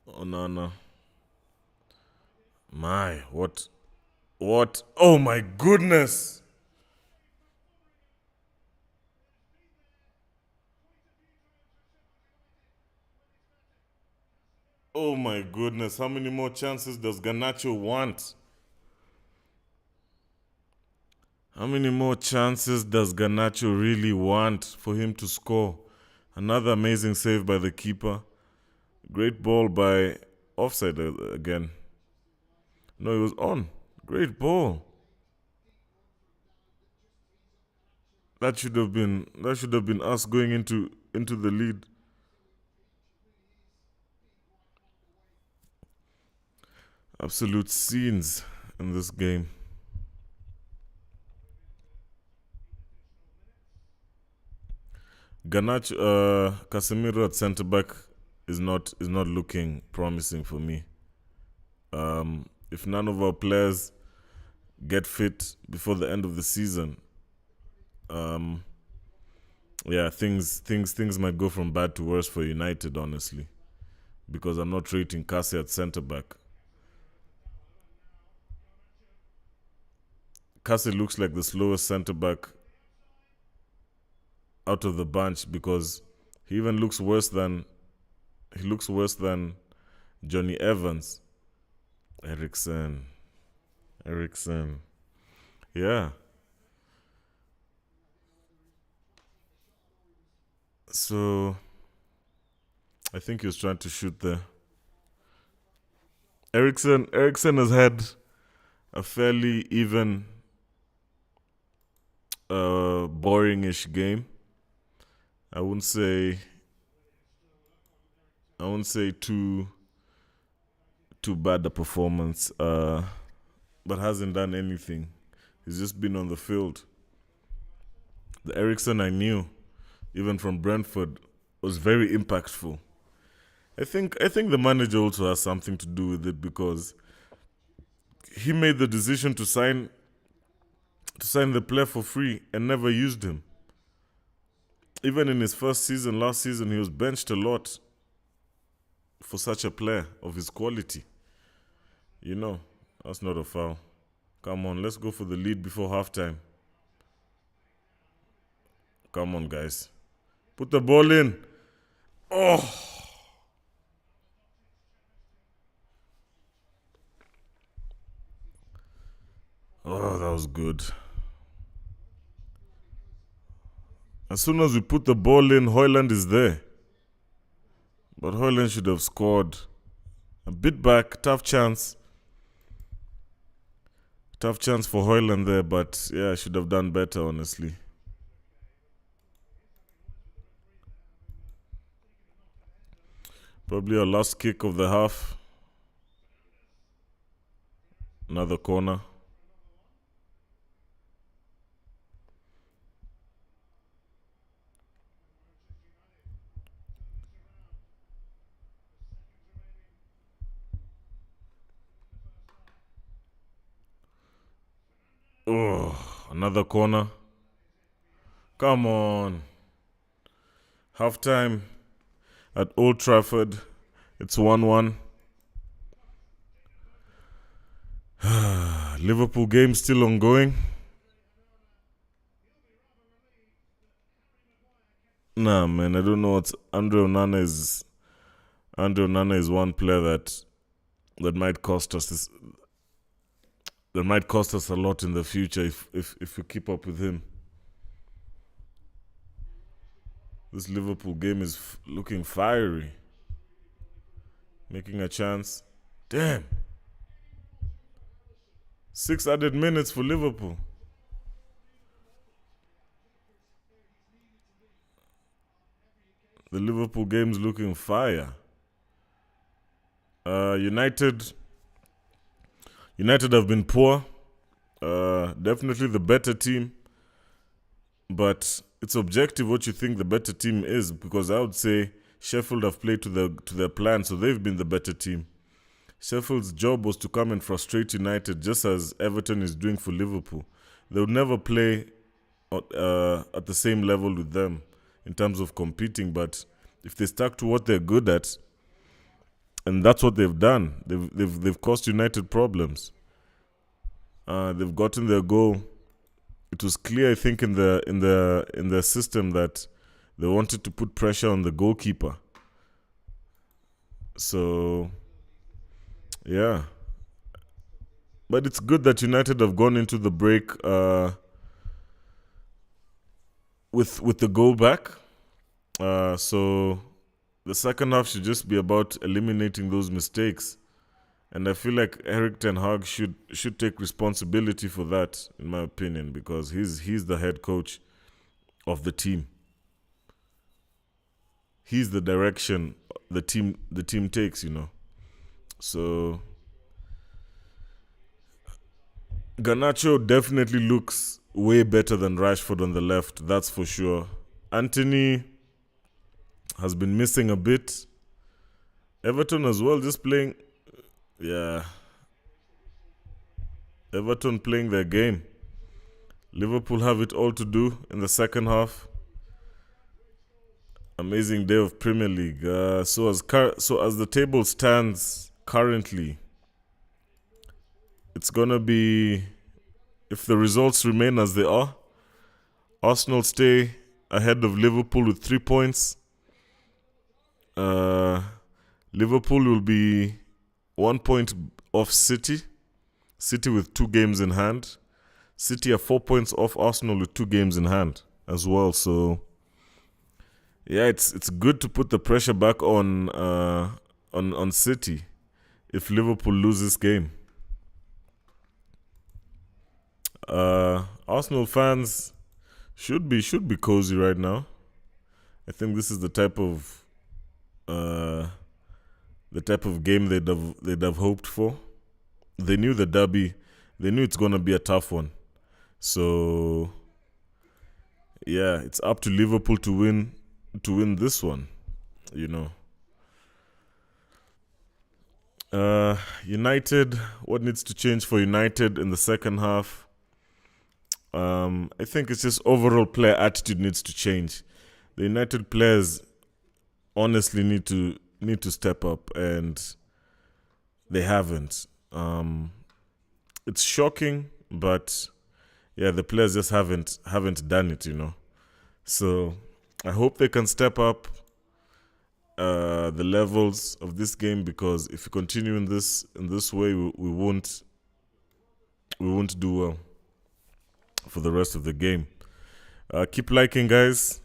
Onana. My, what? Oh my goodness! Oh my goodness, how many more chances does Garnacho want? How many more chances does Garnacho really want for him to score? Another amazing save by the keeper. Great ball by offside again. No, it was on. Great ball. That should have been us going into the lead. Absolute scenes in this game. Casemiro at centre back is not looking promising for me. If none of our players get fit before the end of the season, yeah, things might go from bad to worse for United, honestly, because I'm not rating Case at centre back. Case looks like the slowest centre back out of the bunch because he even looks worse than Johnny Evans. Eriksen. Yeah. So I think he was trying to shoot there. Eriksen has had a fairly even, boring-ish game. I wouldn't say too bad a performance, but hasn't done anything. He's just been on the field. The Eriksen I knew, even from Brentford, was very impactful. I think the manager also has something to do with it because he made the decision to sign the player for free and never used him. Even in his first season, last season, he was benched a lot for such a player of his quality. That's not a foul. Come on, let's go for the lead before halftime. Come on, guys. Put the ball in. Oh! Oh, that was good. As soon as we put the ball in, Højlund is there. But Højlund should have scored. A bit back, tough chance. Tough chance for Højlund there, but yeah, should have done better, honestly. Probably our last kick of the half. Another corner. Oh, another corner. Come on. Halftime at Old Trafford. It's 1-1. Liverpool game still ongoing. Nah, man, I don't know what Andre Onana is. Andre Onana is one player that might cost us this. That might cost us a lot in the future if we keep up with him. This Liverpool game is looking fiery. Making a chance. Damn. 6 added minutes for Liverpool. The Liverpool game's looking fire. United have been poor. Definitely the better team. But it's objective what you think the better team is, because I would say Sheffield have played to their plan, so they've been the better team. Sheffield's job was to come and frustrate United, just as Everton is doing for Liverpool. They would never play at the same level with them in terms of competing, but if they stuck to what they're good at, and that's what they've done, they've caused United problems. They've gotten their goal. It was clear, I think, in the system that they wanted to put pressure on the goalkeeper. So, yeah. But it's good that United have gone into the break with the goal back. So the second half should just be about eliminating those mistakes. And I feel like Erik ten Hag should take responsibility for that, in my opinion, because he's the head coach of the team. He's the direction the team takes, So Garnacho definitely looks way better than Rashford on the left, that's for sure. Antony has been missing a bit. Everton as well, just playing. Yeah. Everton playing their game. Liverpool have it all to do in the second half. Amazing day of Premier League. So as the table stands currently, it's gonna be, if the results remain as they are, Arsenal stay ahead of Liverpool with 3 points. Liverpool will be 1 point off City. City with 2 games in hand. City are 4 points off Arsenal with 2 games in hand as well. So yeah, it's good to put the pressure back on City, if Liverpool lose this game. Arsenal fans should be cozy right now. I think this is uh, the type of game they'd have hoped for. They knew the derby. They knew it's gonna be a tough one. So yeah, it's up to Liverpool to win this one. You know. United. What needs to change for United in the second half? I think it's just overall player attitude needs to change. The United players honestly need to step up, and they haven't. It's shocking, but yeah, the players just haven't done it. So I hope they can step up the levels of this game, because if we continue in this way, we won't do well for the rest of the game. Keep liking, guys.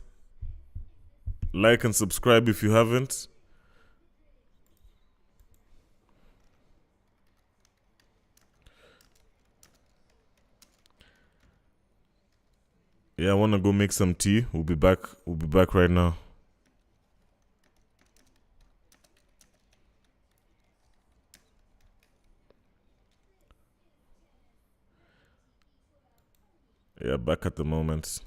Like and subscribe if you haven't. Yeah, I wanna go make some tea. We'll be back. We'll be back right now. Yeah, back at the moment.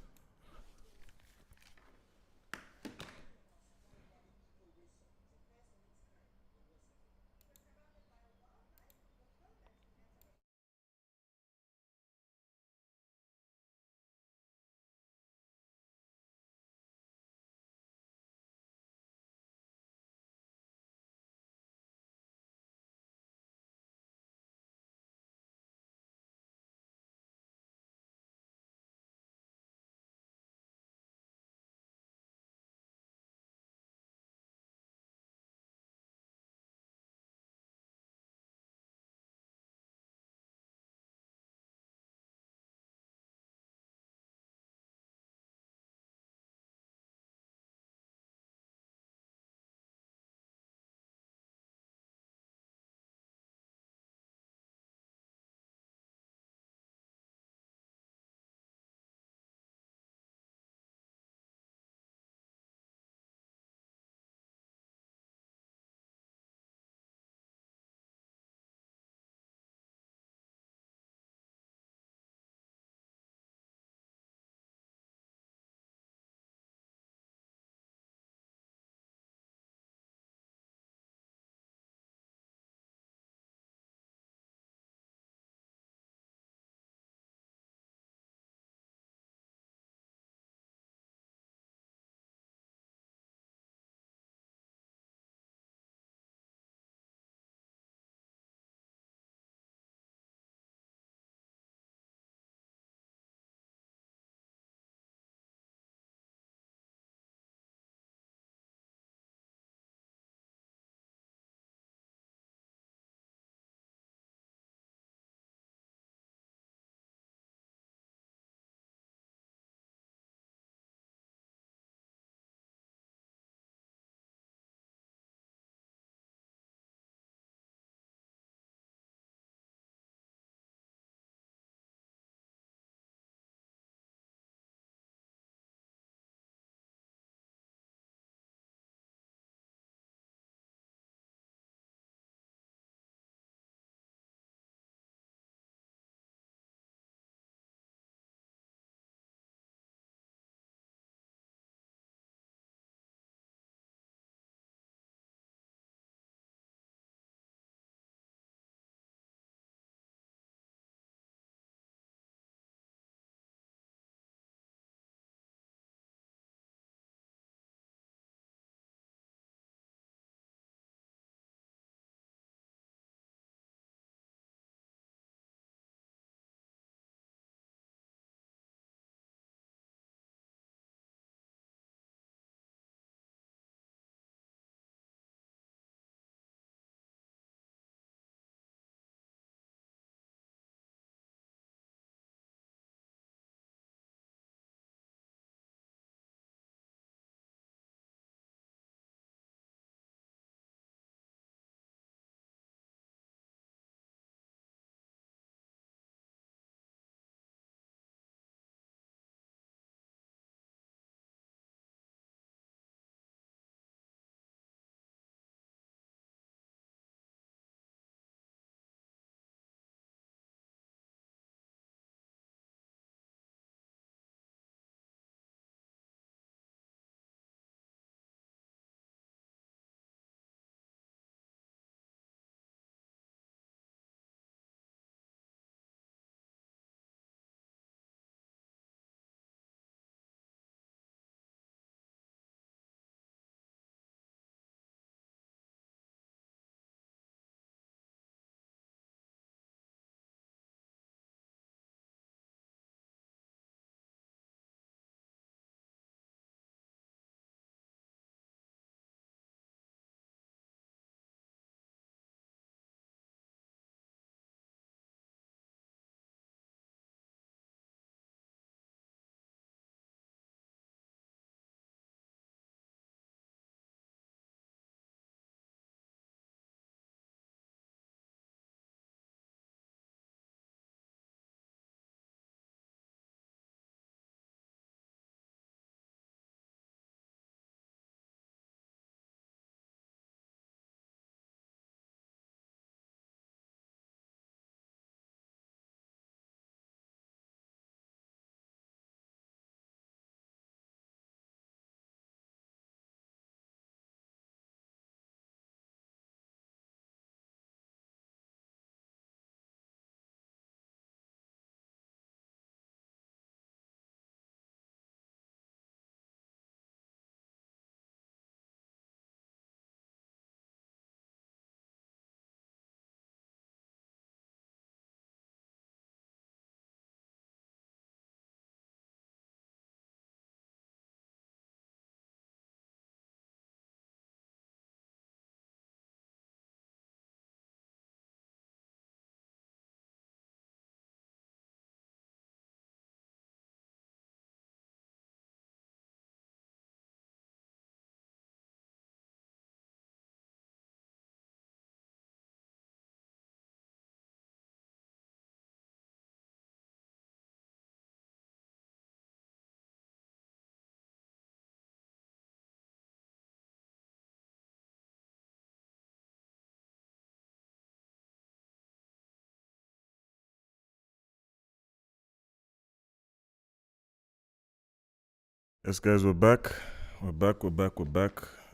Yes, guys, we're back. We're back.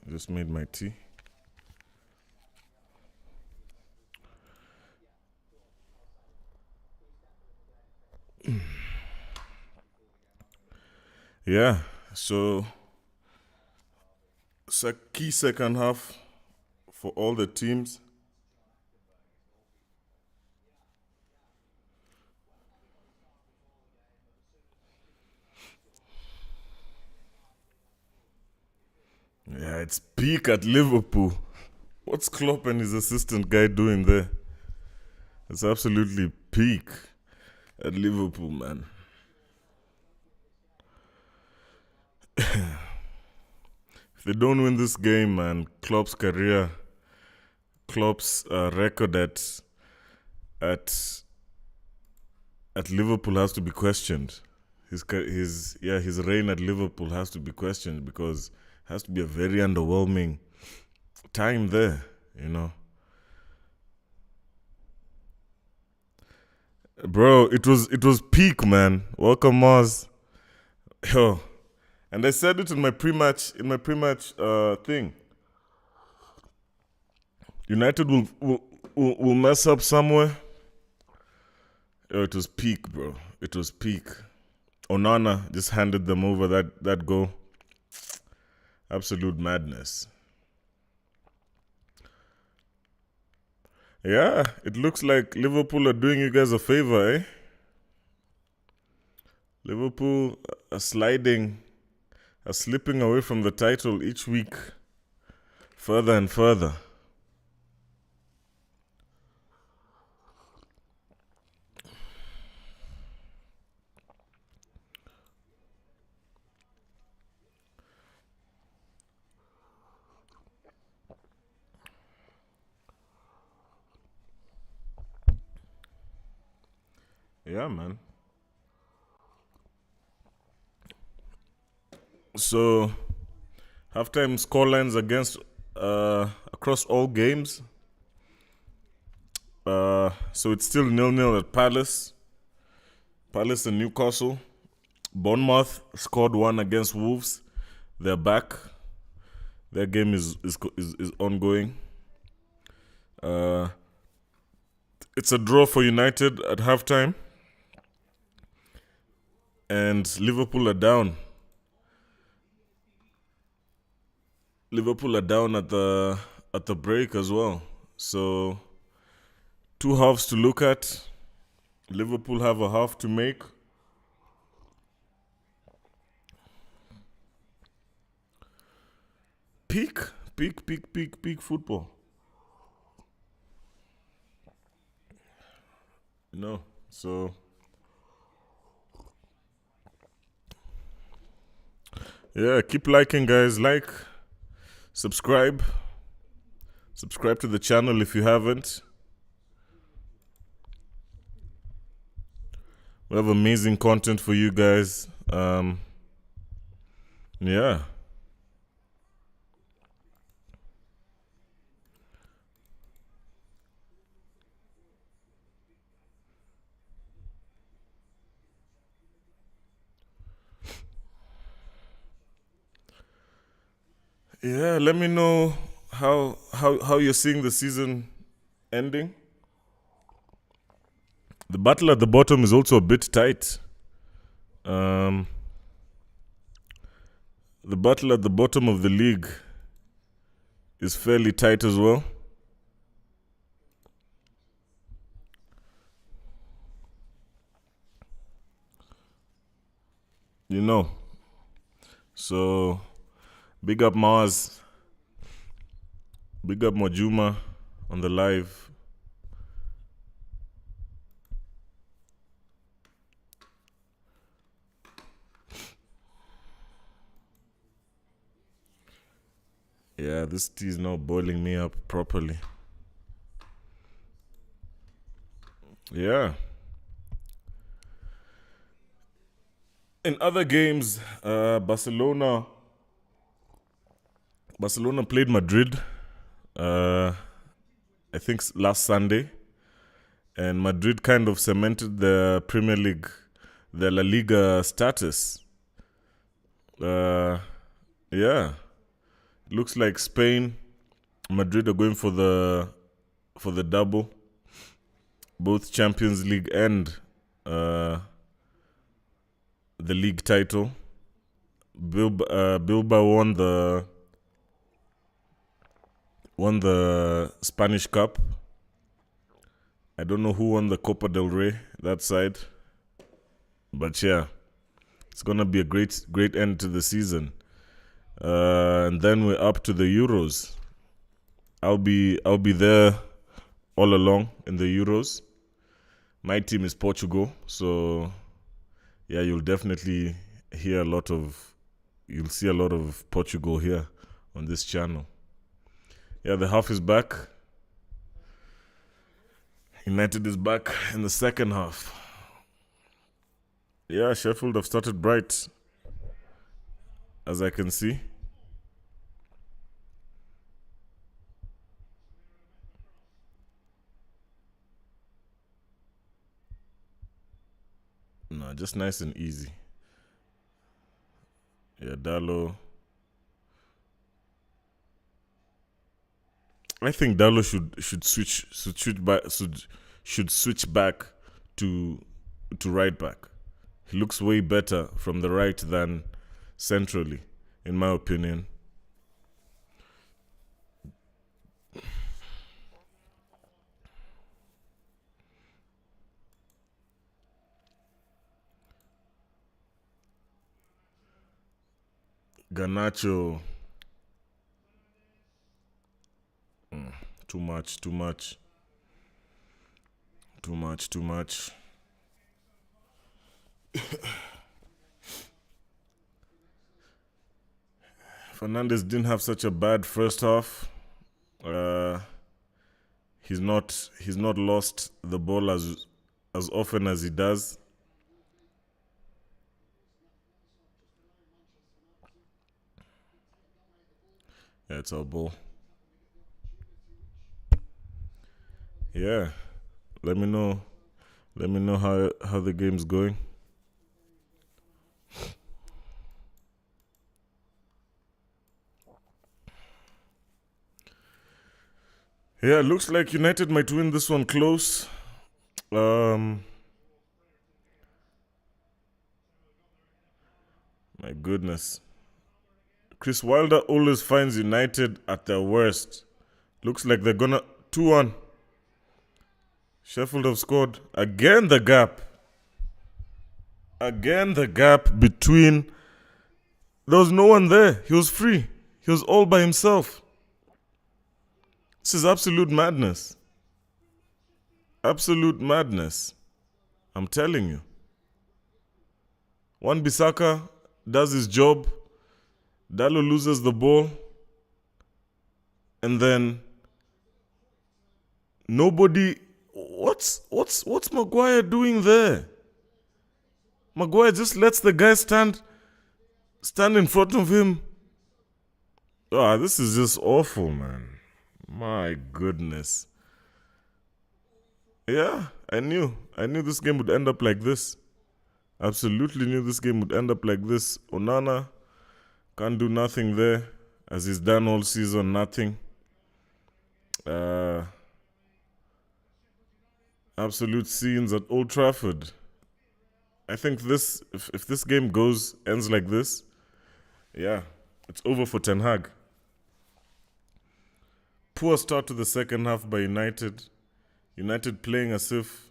Just made my tea. Yeah, so key second half for all the teams. Yeah, it's peak at Liverpool. What's Klopp and his assistant guy doing there? It's absolutely peak at Liverpool, man. If they don't win this game, man, Klopp's record at Liverpool has to be questioned. His reign at Liverpool has to be questioned because it has to be a very underwhelming time there, you know. Bro, it was peak, man. Welcome, Mars. Yo, and I said it in my pre-match thing. United will mess up somewhere. Yo, it was peak, bro. It was peak. Onana just handed them over that goal. Absolute madness. Yeah, it looks like Liverpool are doing you guys a favor, eh? Liverpool are slipping away from the title each week, further and further. Yeah, man. So, halftime scorelines across all games. So it's still 0-0 at Palace. Palace and Newcastle. Bournemouth scored 1 against Wolves. They're back. Their game is ongoing. It's a draw for United at halftime. And Liverpool are down. Liverpool are down at the break as well. So 2 halves to look at. Liverpool have a half to make. Peak football. No, so yeah, keep liking, guys. Like, subscribe to the channel if you haven't. We have amazing content for you guys. Yeah. Yeah, let me know how you're seeing the season ending. The battle at the bottom is also a bit tight. The battle at the bottom of the league is fairly tight as well. You know. So, big up Mars. Big up Majuma on the live. Yeah, this tea is now boiling me up properly. Yeah. In other games, Barcelona played Madrid, I think last Sunday, and Madrid kind of cemented the Premier League, the La Liga status. Yeah, looks like Spain, Madrid are going for the double, both Champions League and the league title. Bilbao won the Spanish Cup. I don't know who won the Copa del Rey that side, but yeah, it's gonna be a great end to the season. And then we're up to the Euros. I'll be there all along in the Euros. My team is Portugal, so yeah, you'll definitely see a lot of Portugal here on this channel. Yeah, the half is back. United is back in the second half. Yeah, Sheffield have started bright, as I can see. No, just nice and easy. Yeah, Dallo. I think Dallo should switch back to right back. He looks way better from the right than centrally, in my opinion. Garnacho. Too much. Fernandes didn't have such a bad first half. He's not lost the ball as often as he does. Yeah, it's our ball. Yeah, let me know how the game's going. Yeah, looks like United might win this one close. My goodness. Chris Wilder always finds United at their worst. Looks like they're gonna 2-1. Sheffield have scored. Again the gap between. There was no one there. He was free. He was all by himself. This is absolute madness. Absolute madness. I'm telling you. Wan-Bissaka does his job. Dallo loses the ball. And then nobody. What's Maguire doing there? Maguire just lets the guy stand in front of him. This is just awful, man. My goodness. Yeah, I knew this game would end up like this. Absolutely knew this game would end up like this. Onana can't do nothing there, as he's done all season, nothing. Absolute scenes at Old Trafford. I think if this game ends like this, yeah, it's over for Ten Hag. Poor start to the second half by United. United playing as if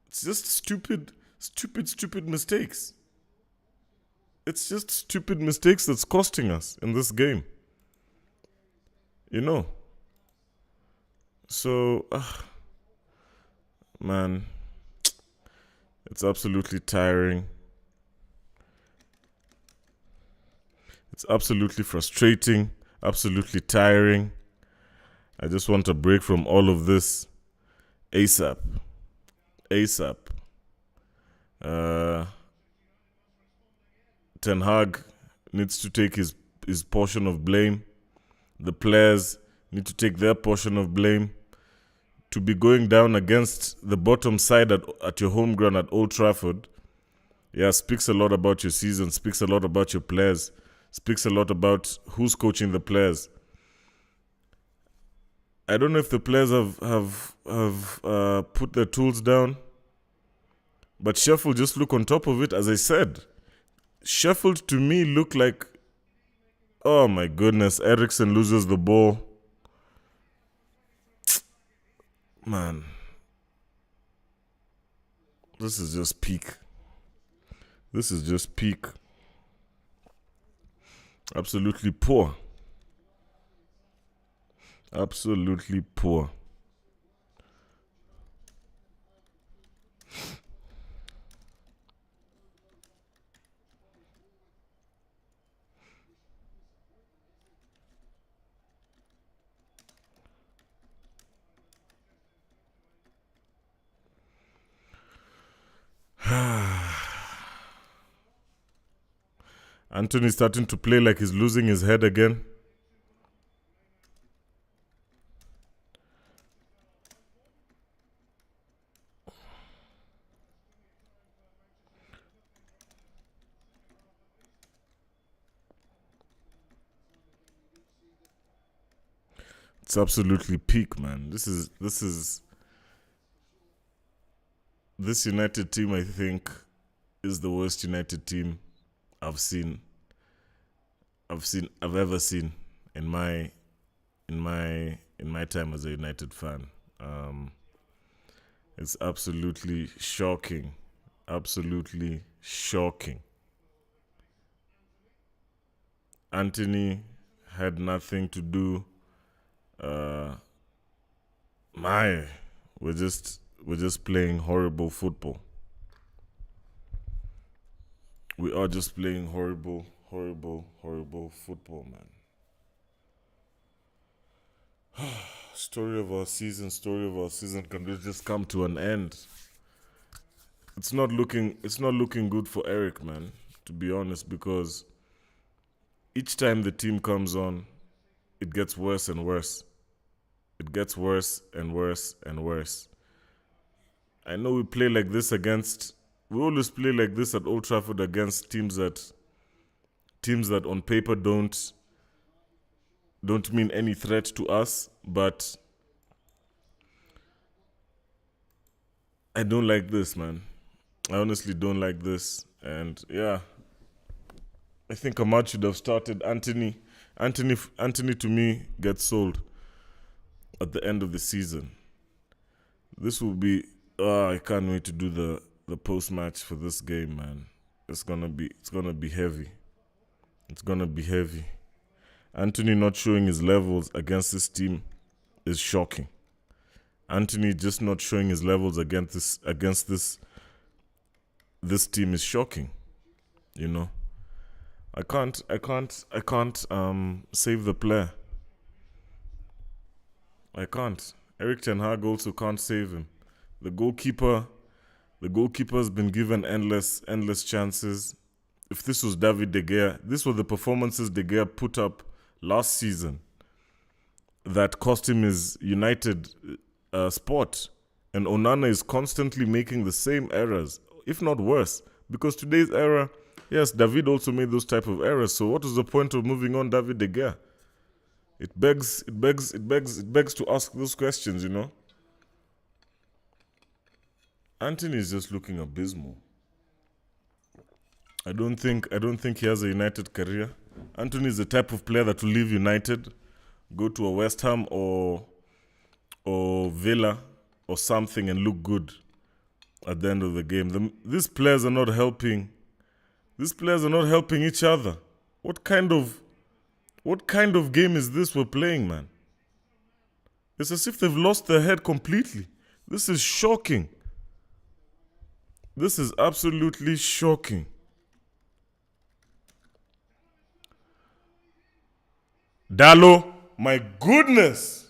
it's just stupid mistakes. It's just stupid mistakes that's costing us in this game. You know. So, man, it's absolutely tiring. It's absolutely frustrating, absolutely tiring. I just want a break from all of this ASAP. Ten Hag needs to take his portion of blame. The players need to take their portion of blame. To be going down against the bottom side at your home ground at Old Trafford, yeah, speaks a lot about your season, speaks a lot about your players, speaks a lot about who's coaching the players. I don't know if the players have put their tools down, but Sheffield just look on top of it. As I said, Sheffield to me look like, oh my goodness, Eriksen loses the ball. Man, this is just peak. This is just peak. Absolutely poor. Absolutely poor. Anthony's starting to play like he's losing his head again. It's absolutely peak, man. This United team, I think, is the worst United team I've ever seen in my time as a United fan. It's absolutely shocking. Absolutely shocking. Anthony had nothing to do. We're just playing horrible football. We are just playing horrible football, man. Story of our season can just come to an end. It's not looking good for Eric, man, to be honest, because each time the team comes on, it gets worse and worse. It gets worse and worse and worse. I know we always play like this at Old Trafford against teams that on paper don't mean any threat to us, but I don't like this, man. I honestly don't like this. And yeah, I think Ahmad should have started. Anthony to me gets sold at the end of the season. This will be I can't wait to do the post match for this game, man. It's gonna be heavy. It's gonna be heavy. Anthony not showing his levels against this team is shocking. Anthony just not showing his levels against this team is shocking. You know, I can't save the player. I can't. Erik ten Hag also can't save him. The goalkeeper's been given endless chances. If this was David De Gea, these were the performances De Gea put up last season that cost him his United spot. And Onana is constantly making the same errors, if not worse. Because today's era, yes, David also made those type of errors. So what was the point of moving on David De Gea? It begs to ask those questions, you know. Anthony is just looking abysmal. I don't think he has a United career. Anthony is the type of player that will leave United, go to a West Ham or Villa or something and look good at the end of the game. These players are not helping. These players are not helping each other. What kind of game is this we're playing, man? It's as if they've lost their head completely. This is shocking. This is absolutely shocking. Dalo, my goodness.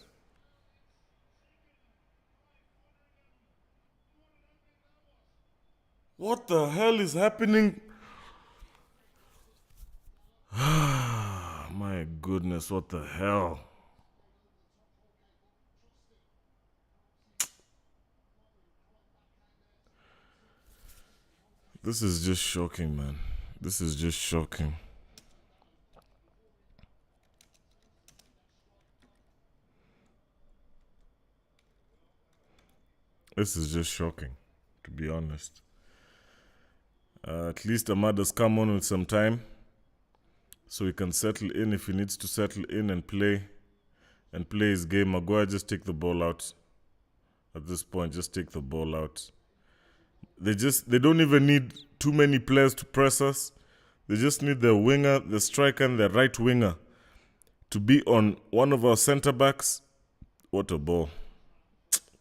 What the hell is happening? My goodness, what the hell? This is just shocking, man. This is just shocking. This is just shocking, to be honest. At least Ahmad has come on with some time, so he can settle in if he needs to settle in and play his game. Maguire, just take the ball out. At this point, just take the ball out. They don't even need too many players to press us. They just need the winger, the striker, and the right winger to be on one of our centre backs. What a ball.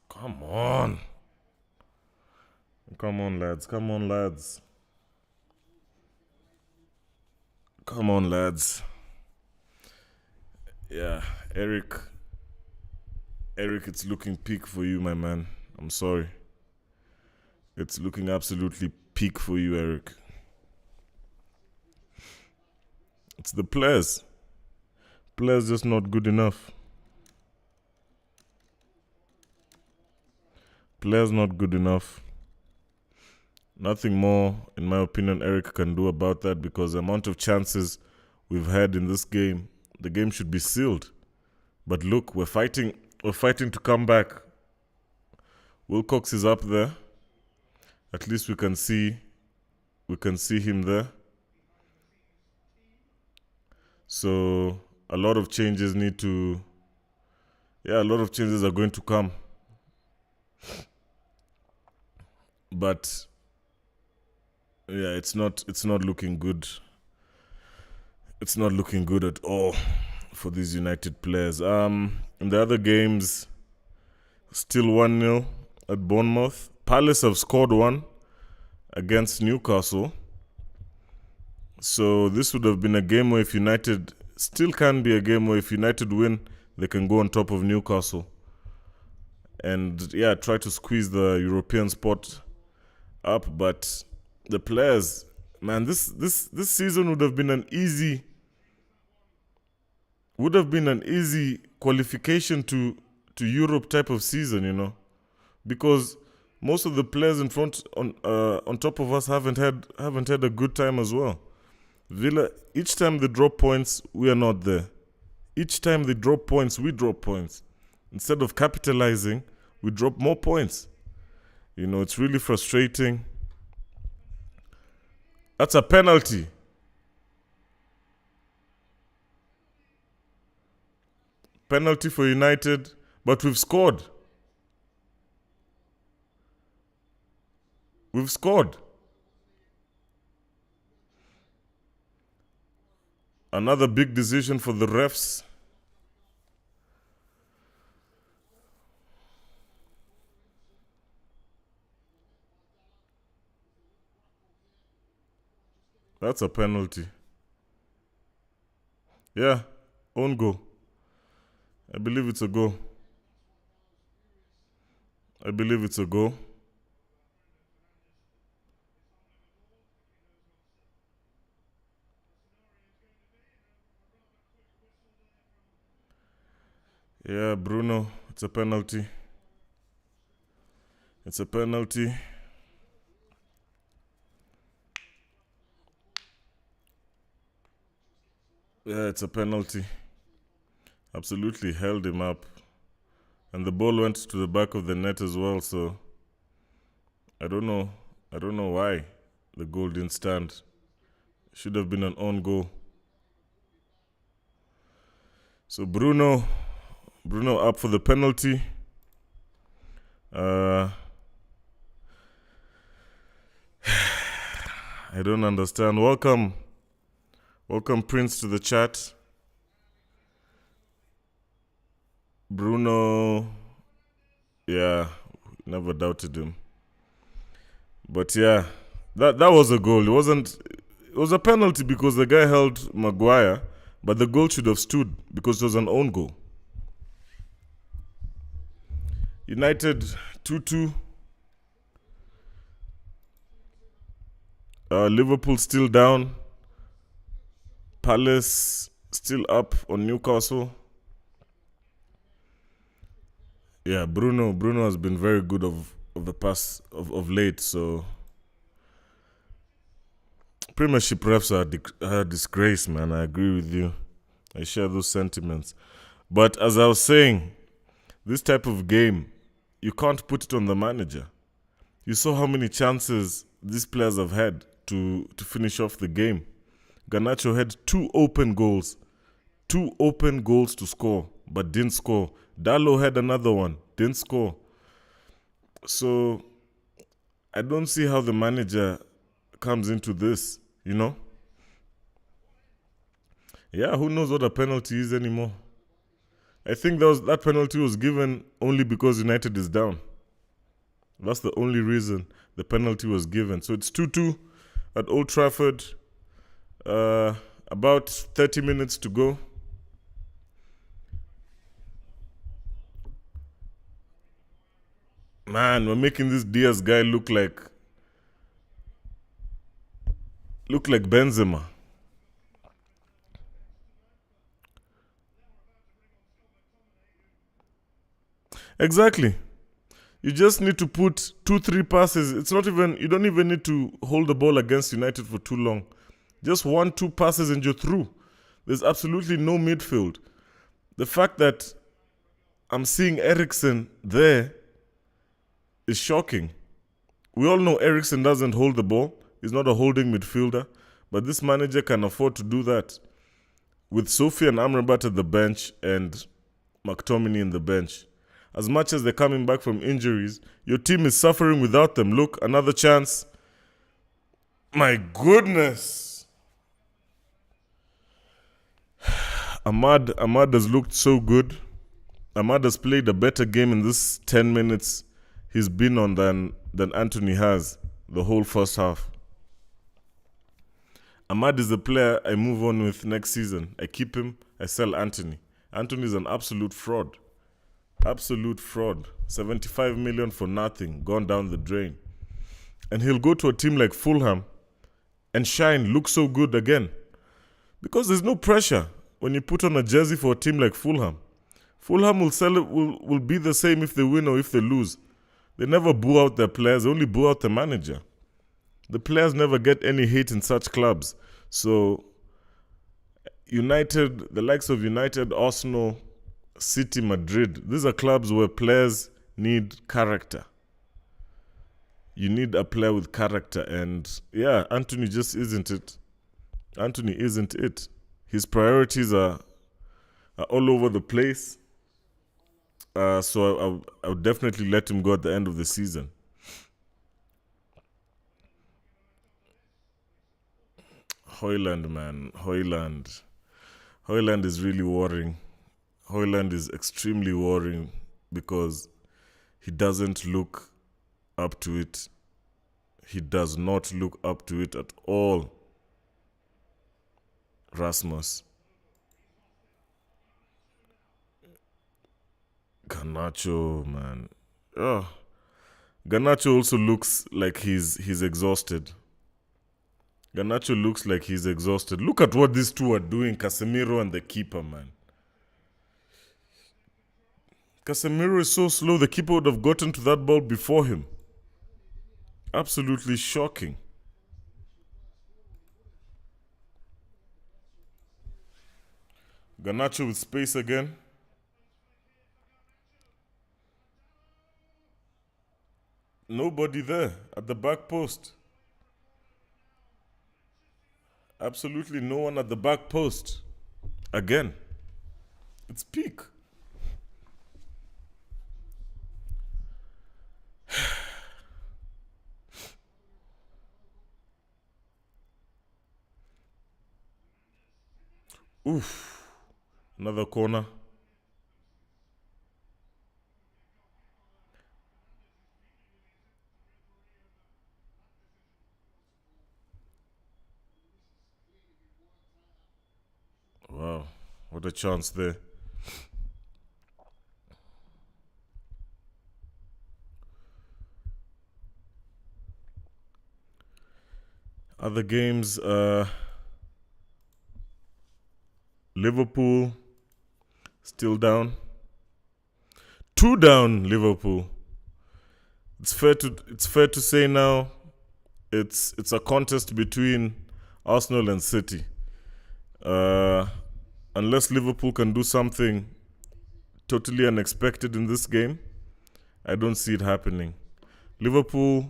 Come on. Come on, lads. Come on, lads. Come on, lads. Yeah, Eric, it's looking peak for you, my man. I'm sorry. It's looking absolutely peak for you, Eric. It's the players. Players just not good enough. Players not good enough. Nothing more, in my opinion, Eric can do about that, because the amount of chances we've had in this game, the game should be sealed. But look, we're fighting to come back. Wilcox is up there. At least we can see him there. So a lot of changes are going to come. But yeah, it's not looking good. It's not looking good at all for these United players. In the other games, still 1-0 at Bournemouth. Palace have scored one against Newcastle. So this would have been a game where if United win, they can go on top of Newcastle. And yeah, try to squeeze the European spot up. But the players, man, this season would have been an easy qualification to Europe type of season, because most of the players in front on top of us haven't had a good time as well. Villa, each time they drop points, we are not there. Each time they drop points, we drop points. Instead of capitalizing, we drop more points. It's really frustrating. That's a penalty. Penalty for United, but we've scored. We've scored. Another big decision for the refs. That's a penalty. Yeah, own goal. I believe it's a goal. Yeah, Bruno, it's a penalty. Yeah, it's a penalty. Absolutely held him up. And the ball went to the back of the net as well, so I don't know why the goal didn't stand. Should have been an own goal. So Bruno up for the penalty. I don't understand. Welcome Prince to the chat. Bruno, yeah, never doubted him. But yeah, that was a goal. It was a penalty because the guy held Maguire, but the goal should have stood because it was an own goal. United 2-2. Liverpool still down. Palace still up on Newcastle. Yeah, Bruno has been very good of the past of late, so Premiership refs are a disgrace, man. I agree with you. I share those sentiments. But as I was saying, this type of game, you can't put it on the manager. You saw how many chances these players have had to finish off the game. Garnacho had two open goals to score, but didn't score. Dallo had another one, didn't score. So I don't see how the manager comes into this, you know? Yeah, who knows what a penalty is anymore? I think that penalty was given only because United is down. That's the only reason the penalty was given. So it's 2-2 at Old Trafford. About 30 minutes to go. Man, we're making this Diaz guy look like Benzema. Exactly. You just need to put 2-3 passes. You don't even need to hold the ball against United for too long. Just 1-2 passes and you're through. There's absolutely no midfield. The fact that I'm seeing Eriksen there is shocking. We all know Eriksen doesn't hold the ball. He's not a holding midfielder. But this manager can afford to do that. With Sophie and Amrabat at the bench and McTominay in the bench. As much as they're coming back from injuries, your team is suffering without them. Look, another chance. My goodness. Ahmad has looked so good. Ahmad has played a better game in this 10 minutes he's been on than Anthony has the whole first half. Ahmad is the player I move on with next season. I keep him, I sell Anthony. Anthony is an absolute fraud. Absolute fraud. 75 million for nothing, gone down the drain. And he'll go to a team like Fulham and shine, look so good again. Because there's no pressure when you put on a jersey for a team like Fulham. Fulham will be the same if they win or if they lose. They never boo out their players, they only boo out the manager. The players never get any hate in such clubs. So, United, the likes of United, Arsenal, City, Madrid, these are clubs where players need character. You need a player with character, and yeah, Anthony just isn't it. Anthony isn't it. His priorities are all over the place. So I would definitely let him go at the end of the season. Højlund, man. Højlund is really worrying. Højlund is extremely worrying because he doesn't look up to it. He does not look up to it at all. Rasmus. Garnacho, man. Oh. Garnacho also looks like he's exhausted. Garnacho looks like he's exhausted. Look at what these two are doing, Casemiro and the keeper, man. Casemiro is so slow, the keeper would have gotten to that ball before him. Absolutely shocking. Garnacho with space again. Nobody there at the back post. Absolutely no one at the back post. Again. It's peak. Oof. Another corner. Wow. What a chance there. Other games, Liverpool still down. 2 down, Liverpool. It's fair to say now it's a contest between Arsenal and City. Unless Liverpool can do something totally unexpected in this game, I don't see it happening. Liverpool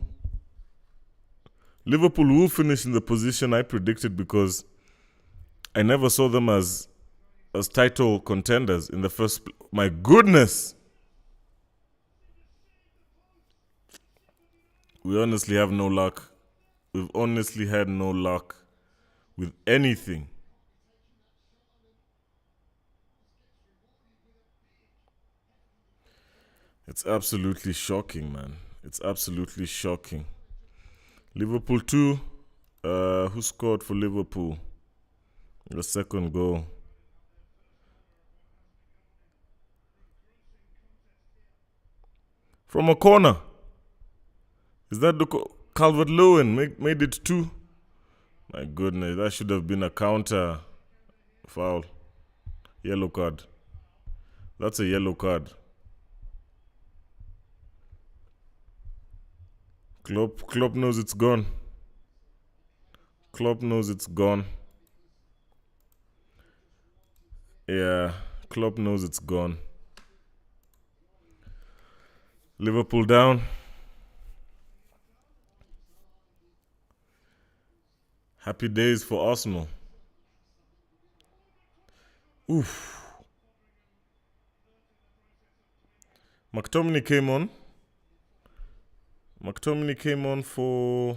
will finish in the position I predicted because I never saw them as title contenders in the first. My goodness, we honestly have no luck. We've honestly had no luck with anything. It's absolutely shocking, man. It's absolutely shocking. Liverpool 2. Who scored for Liverpool? The second goal. From a corner. Is that the Calvert-Lewin made it 2? My goodness, that should have been a counter foul. Yellow card. That's a yellow card. Klopp knows it's gone. Klopp knows it's gone. Yeah, Klopp knows it's gone. Liverpool down. Happy days for Arsenal. Oof. McTominay came on. McTominay came on for,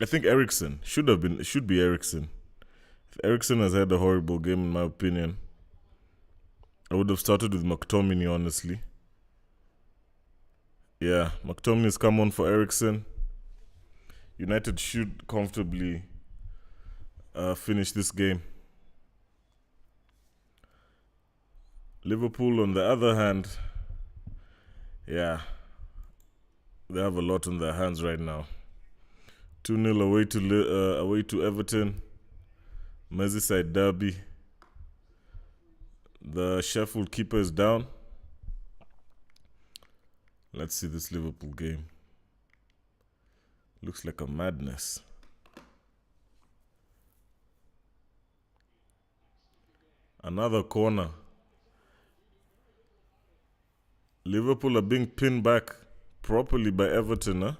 I think, Eriksen. Should be Eriksen. If Eriksen has had a horrible game, in my opinion, I would have started with McTominay, honestly. Yeah, McTominay's come on for Eriksen. United should comfortably finish this game. Liverpool, on the other hand, yeah, they have a lot on their hands right now. 2-0 away to Everton. Merseyside derby. The Sheffield keeper is down. Let's see this Liverpool game. Looks like a madness. Another corner. Liverpool are being pinned back properly by Everton, huh?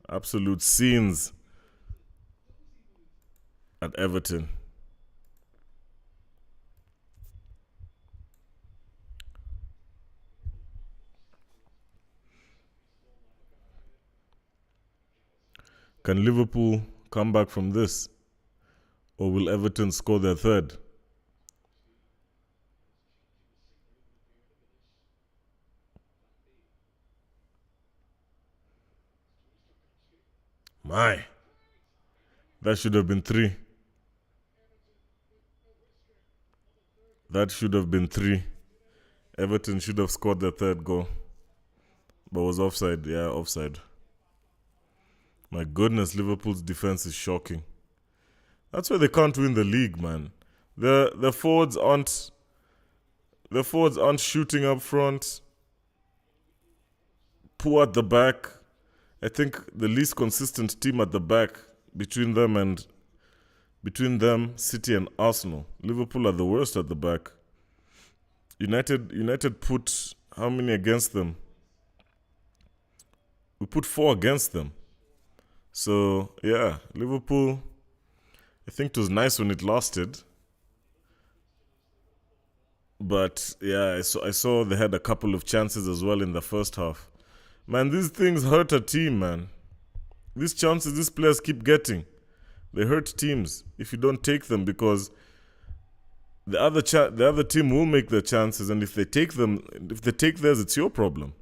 Absolute scenes at Everton. Can Liverpool come back from this? Or will Everton score their third? My. That should have been 3. That should have been 3. Everton should have scored their third goal. But was offside. Yeah, offside. My goodness, Liverpool's defense is shocking. That's why they can't win the league, man. The forwards aren't shooting up front. Poor at the back. I think the least consistent team at the back between them, City and Arsenal. Liverpool are the worst at the back. United put how many against them? We put 4 against them. So, yeah, Liverpool, I think it was nice when it lasted. But, yeah, I saw they had a couple of chances as well in the first half. Man, these things hurt a team, man. These chances these players keep getting, they hurt teams if you don't take them, because the other team will make their chances, and if they take theirs, it's your problem.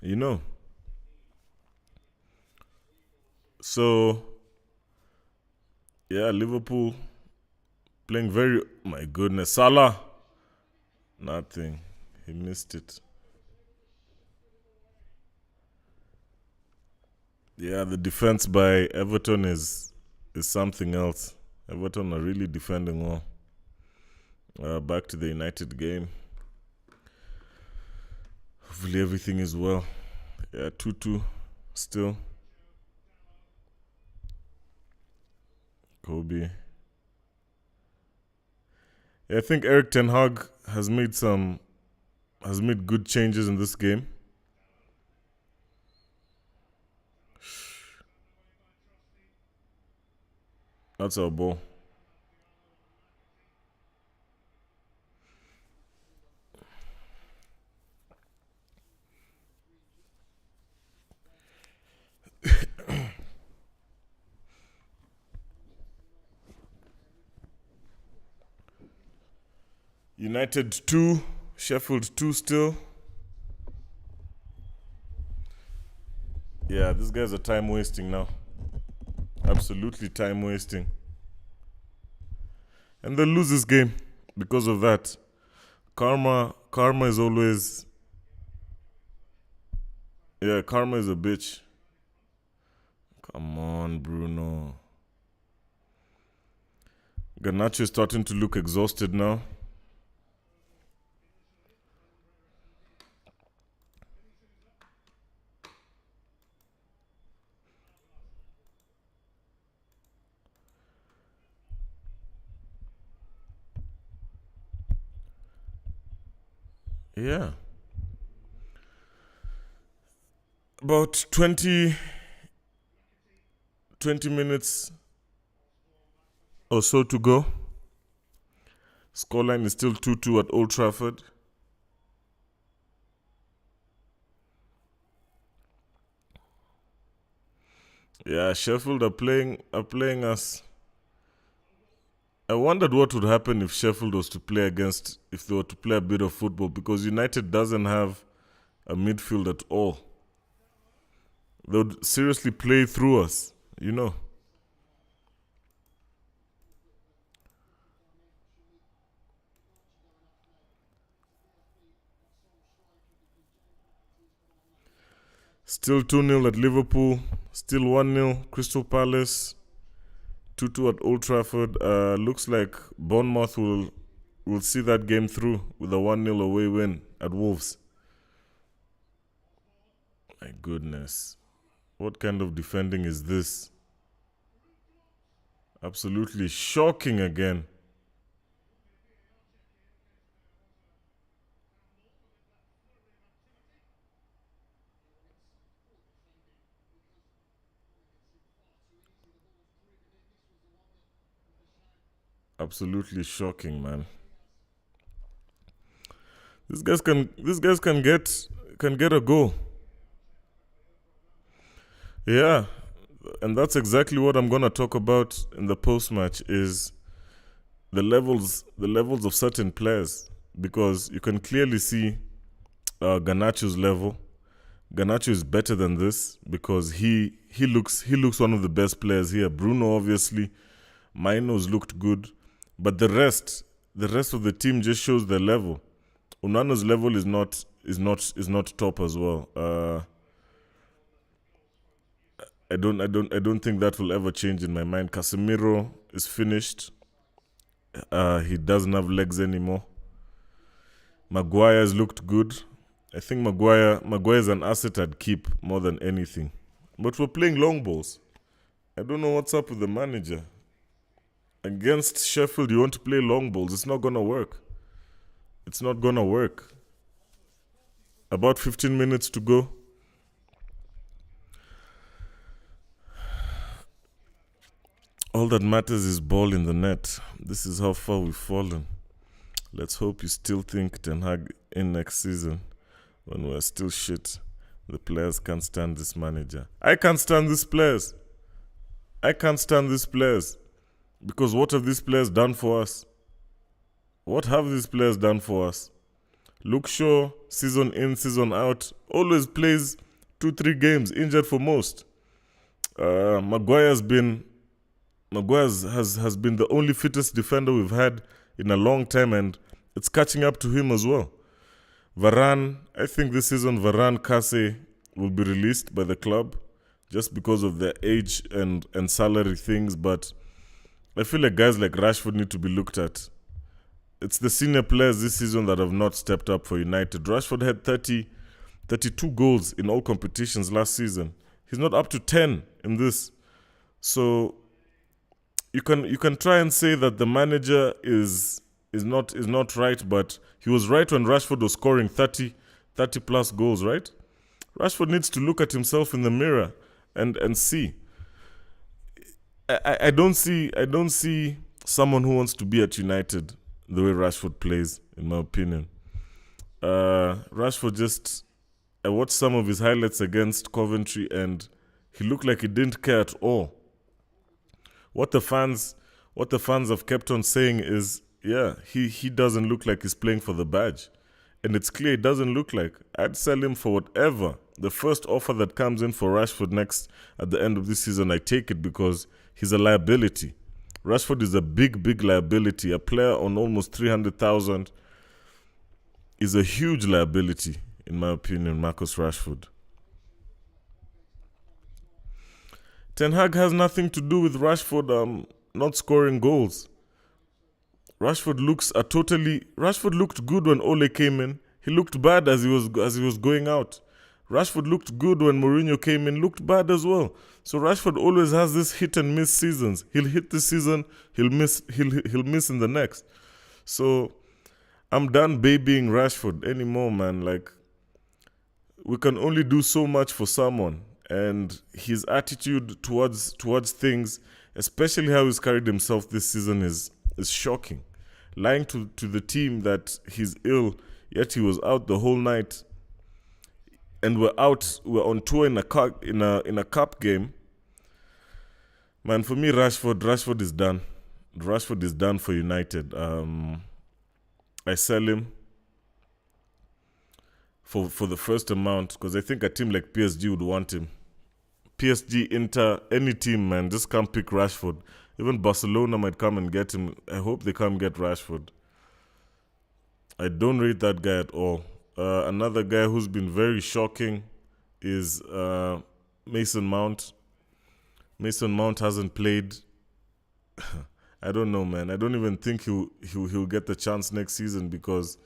You know. So, yeah, Liverpool playing very... My goodness, Salah. Nothing. He missed it. Yeah, the defense by Everton is something else. Everton are really defending well. Back to the United game. Hopefully everything is well. Yeah, 2-2 still. Kobe. Yeah, I think Erik ten Hag has made good changes in this game. That's our ball. United 2, Sheffield 2 still. Yeah, these guys are time wasting now. Absolutely time wasting. And they'll lose this game because of that. Karma is always... Yeah, karma is a bitch. Come on, Bruno. Garnacho is starting to look exhausted now. Yeah. About 20 minutes or so to go. Scoreline is still 2-2 at Old Trafford. Yeah, Sheffield are playing us. I wondered what would happen if Sheffield was to play if they were to play a bit of football, because United doesn't have a midfield at all. They would seriously play through us, you know. Still 2-0 at Liverpool. Still 1-0 Crystal Palace. 2-2 at Old Trafford. Looks like Bournemouth will see that game through with a 1-0 away win at Wolves. My goodness. What kind of defending is this? Absolutely shocking again. Absolutely shocking, man. These guys can get a goal. Yeah, and that's exactly what I'm gonna talk about in the post match, is the levels of certain players, because you can clearly see Garnacho's level. Garnacho is better than this because he looks one of the best players here. Bruno, obviously, Maino's looked good, but the rest of the team just shows their level. Onana's level is not top as well. I don't think that will ever change in my mind. Casemiro is finished. He doesn't have legs anymore. Maguire's looked good. I think Maguire's an asset I'd keep more than anything. But we're playing long balls. I don't know what's up with the manager. Against Sheffield, you want to play long balls. It's not gonna work. It's not gonna work. About 15 minutes to go. All that matters is ball in the net. This is how far we've fallen. Let's hope you still think Ten Hag in next season when we're still shit. The players can't stand this manager. I can't stand these players. Because what have these players done for us? What have these players done for us? Luke Shaw, season in, season out, always plays 2-3 games, injured for most. Maguire has been the only fittest defender we've had in a long time, and it's catching up to him as well. Varane, I think this season Varane, Kase will be released by the club just because of their age and salary things, but I feel like guys like Rashford need to be looked at. it's the senior players this season that have not stepped up for United. Rashford had 32 goals in all competitions last season. He's not up to 10 in this. So you can try and say that the manager is not right, but he was right when Rashford was scoring 30 plus goals, right? Rashford needs to look at himself in the mirror and see. I don't see someone who wants to be at United the way Rashford plays, in my opinion. Rashford I watched some of his highlights against Coventry and he looked like he didn't care at all. What the fans have kept on saying is, yeah, he doesn't look like he's playing for the badge. And it's clear it doesn't look like. I'd sell him for whatever. The first offer that comes in for Rashford next at the end of this season, I take it because he's a liability. Rashford is a big liability. A player on almost 300,000 is a huge liability, in my opinion, Marcus Rashford. Ten Hag has nothing to do with Rashford not scoring goals. Rashford looked good when Ole came in. He looked bad as he was going out. Rashford looked good when Mourinho came in, looked bad as well. So Rashford always has this hit and miss seasons. He'll hit this season, he'll miss in the next. So I'm done babying Rashford anymore, man. Like, we can only do so much for someone, and his attitude towards things, especially how he's carried himself this season, is shocking. Lying to the team that he's ill, yet he was out the whole night. And we're on tour in a cup game. Man, for me, Rashford is done. Rashford is done for United. I sell him for the first amount because I think a team like PSG would want him. PSG, Inter, any team, man, just come pick Rashford. Even Barcelona might come and get him. I hope they come get Rashford. I don't rate that guy at all. Another guy who's been very shocking is Mason Mount. Mason Mount hasn't played. I don't know, man. I don't even think he'll get the chance next season because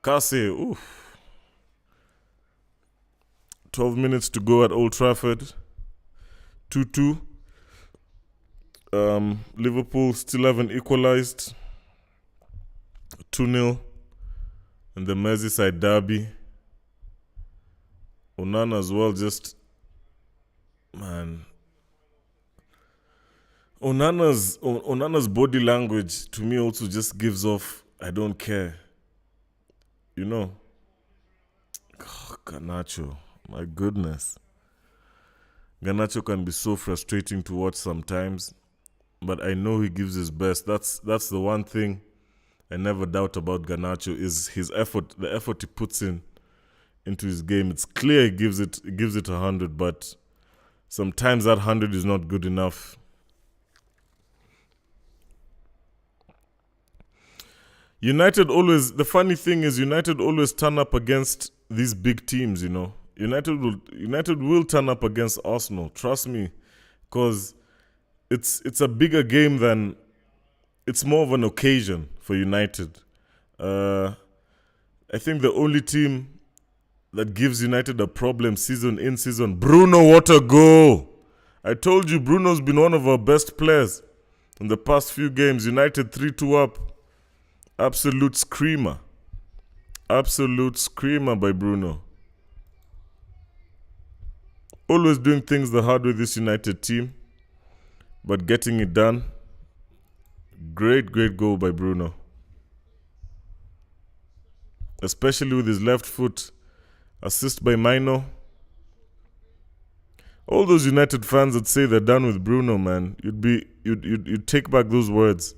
Kase, 12 minutes to go at Old Trafford. 2-2. Liverpool still haven't equalized. 2-0 in the Merseyside derby. Onana as well, man. Onana's body language to me also just gives off, I don't care. You know? Garnacho, my goodness. Garnacho can be so frustrating to watch sometimes, but I know he gives his best. That's the one thing I never doubt about Garnacho is his effort, the effort he puts into his game. It's clear he gives it 100, but sometimes that 100 is not good enough. The funny thing is United always turn up against these big teams, you know. United will turn up against Arsenal, trust me, because it's a bigger game than, it's more of an occasion for United. I think the only team that gives United a problem season in, season, Bruno, what a goal! I told you Bruno's been one of our best players in the past few games. United 3-2 up. Absolute screamer. Absolute screamer by Bruno. Always doing things the hard way, this United team, but getting it done. Great goal by Bruno. Especially with his left foot. Assist by Mino. All those United fans that say they're done with Bruno, man, you'd take back those words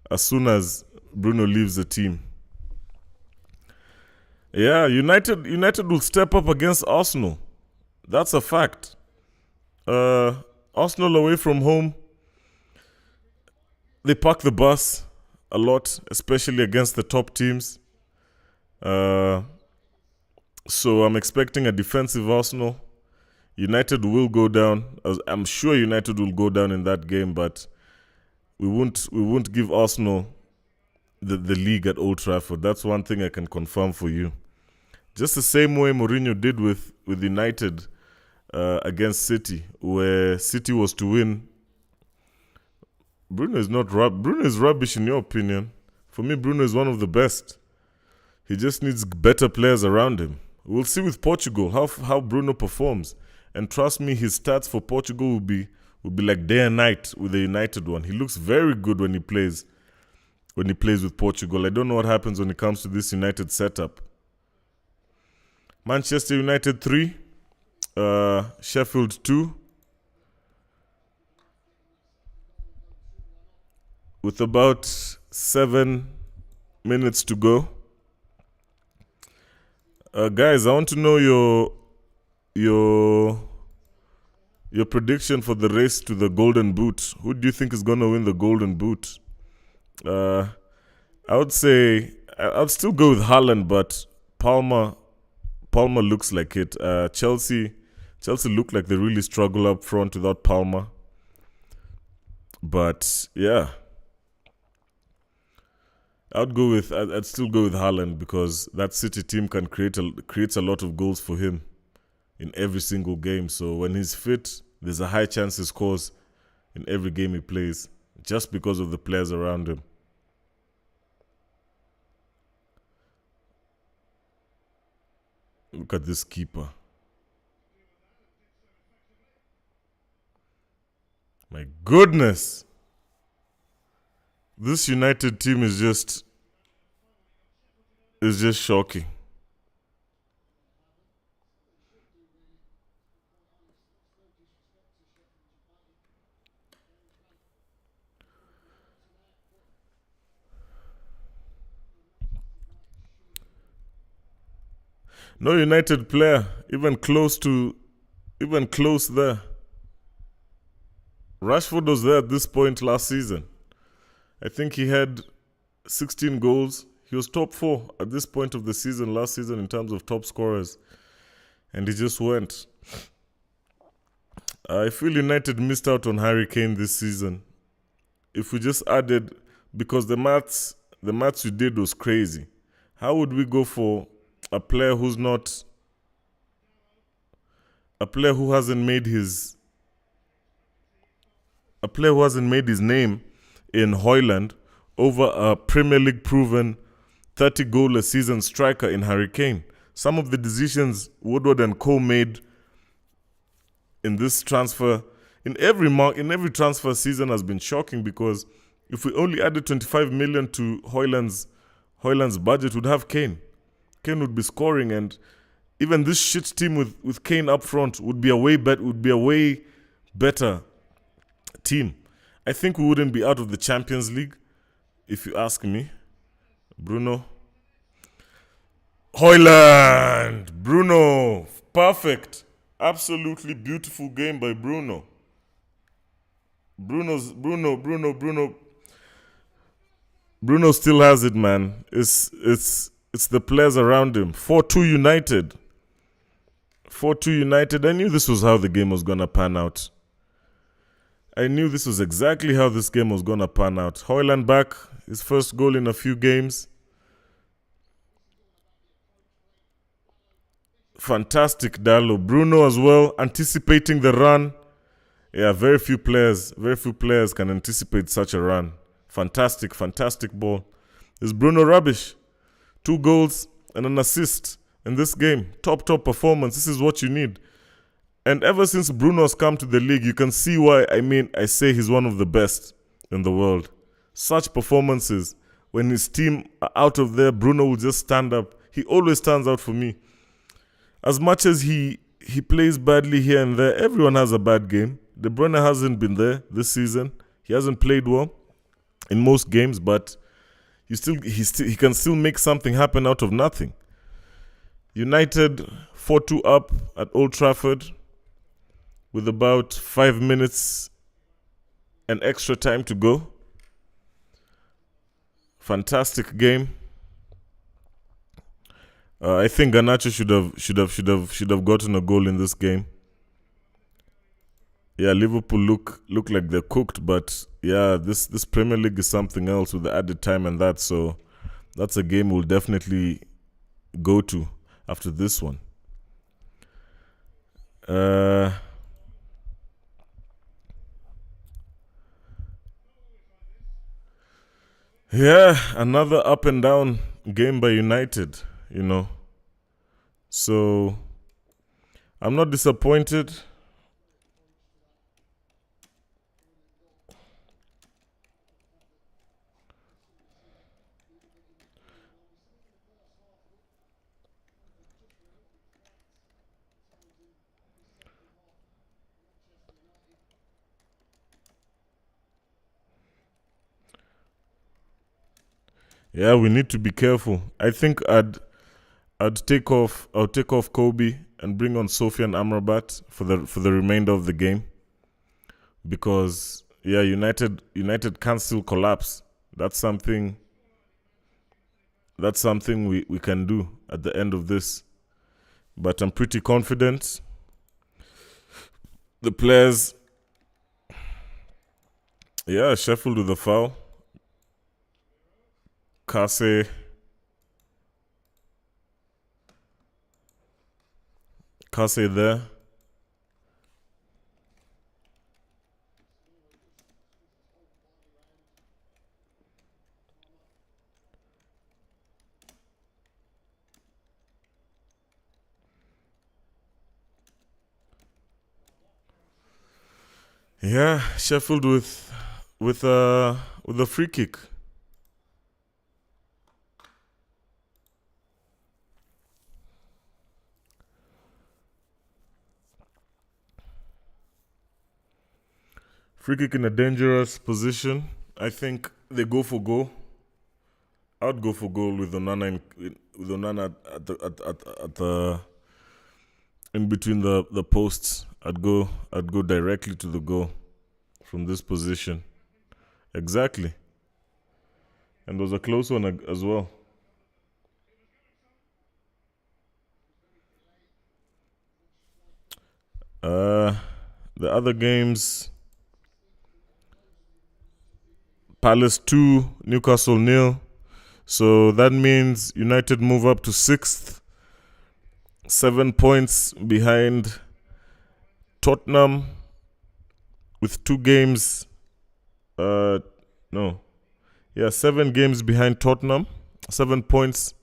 as soon as Bruno leaves the team. Yeah, United will step up against Arsenal. That's a fact. Arsenal away from home, they park the bus a lot, especially against the top teams. So I'm expecting a defensive Arsenal. United will go down. I'm sure United will go down in that game, but we won't give Arsenal the league at Old Trafford. That's one thing I can confirm for you. Just the same way Mourinho did with United against City, where City was to win. Bruno is rubbish in your opinion. For me, Bruno is one of the best. He just needs better players around him. We'll see with Portugal how Bruno performs. And trust me, his stats for Portugal will be like day and night with the United one. He looks very good when he plays with Portugal. I don't know what happens when it comes to this United setup. Manchester United 3, Sheffield 2. With about 7 minutes to go. Guys, I want to know your prediction for the race to the Golden Boot. Who do you think is going to win the Golden Boot? I would say I'd still go with Haaland, but Palmer looks like it. Chelsea look like they really struggle up front without Palmer. But yeah, I'd still go with Haaland because that City team can creates a lot of goals for him in every single game. So when he's fit, there's a high chance he scores in every game he plays just because of the players around him. Look at this keeper. My goodness. This United team is just shocking. No United player even close there. Rashford was there at this point last season. I think he had 16 goals. He was top 4 at this point of the season last season in terms of top scorers. And he just went. I feel United missed out on Harry Kane this season. If we just added, because the maths we did was crazy. How would we go for a player who hasn't made his name in Højlund over a Premier League proven 30-goal a season striker in Harry Kane? Some of the decisions Woodward and Co made in this transfer, in every transfer season, has been shocking, because if we only added 25 million to Højlund's budget, would have Kane. Kane would be scoring, and even this shit team with Kane up front would be a way better team. I think we wouldn't be out of the Champions League, if you ask me. Bruno. Højlund! Bruno! Perfect. Absolutely beautiful game by Bruno. Bruno still has it, man. It's the players around him. 4-2 United. 4-2 United. I knew this was how the game was going to pan out. I knew this was exactly how this game was going to pan out. Højlund back. His first goal in a few games. Fantastic Dallo. Bruno as well, anticipating the run. Yeah, very few players can anticipate such a run. Fantastic ball. Is Bruno rubbish? 2 goals and an assist in this game. Top performance. This is what you need. And ever since Bruno has come to the league, you can see why I say he's one of the best in the world. Such performances. When his team are out of there, Bruno will just stand up. He always stands out for me. As much as he plays badly here and there, everyone has a bad game. De Bruyne hasn't been there this season. He hasn't played well in most games, but he can still make something happen out of nothing. United 4-2 up at Old Trafford with about 5 minutes and extra time to go. Fantastic game. I think Garnacho should have gotten a goal in this game. yeah, Liverpool look like they're cooked, but yeah, this Premier League is something else with the added time and that. So that's a game we'll definitely go to after this one. Uh, yeah, another up and down game by United. You know, so I'm not disappointed. Yeah, we need to be careful. I think I'll take off Kobe and bring on Sofian Amrabat for the remainder of the game because yeah, United can still collapse. That's something we can do at the end of this. But I'm pretty confident. The players, yeah, Sheffield with a foul. Kase there. Yeah, Sheffield with a free kick. Free kick in a dangerous position. I think they go for goal. I'd go for goal with Onana at the in between the posts. I'd go directly to the goal from this position. Exactly. And it was a close one as well. Uh the other games, Palace 2, Newcastle 0. So that means United move up to 6th, 7 points behind Tottenham with 2 games. No. Yeah, 7 games behind Tottenham. 7 points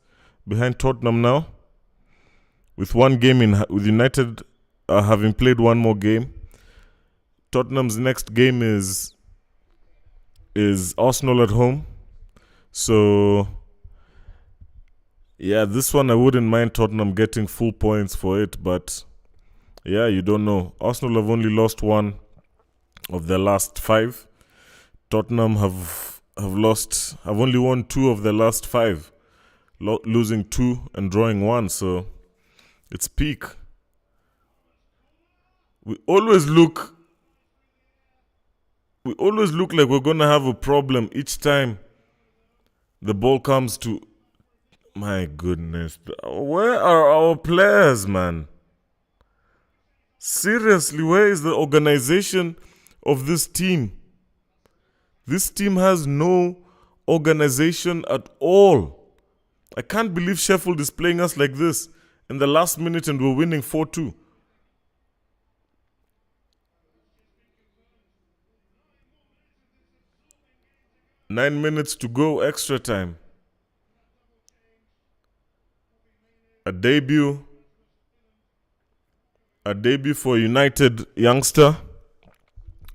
behind Tottenham now. With 1 game with United having played 1 more game. Tottenham's next game is Arsenal at home. So yeah, this one I wouldn't mind Tottenham getting full points for it, but yeah, you don't know. Arsenal have only lost 1 of their last 5. Tottenham have only won 2 of their last 5, losing 2 and drawing 1. So it's peak. We always look like we're gonna have a problem each time the ball comes to. My goodness, where are our players, man? Seriously, where is the organization of this team? This team has no organization at all. I can't believe Sheffield is playing us like this in the last minute and we're winning 4-2. Nine minutes to go, extra time. A debut for United youngster.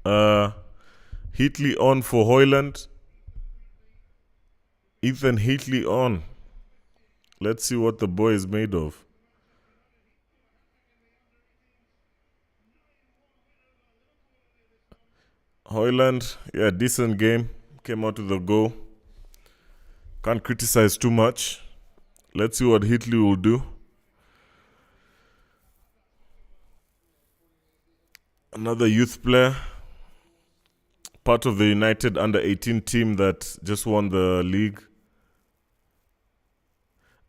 Heatley on for Hoyland. Ethan Heatley on. Let's see what the boy is made of. Hoyland, yeah, decent game. Came out with a goal. Can't criticize too much. Let's see what Heatley will do. Another youth player. Part of the United under-18 team that just won the league.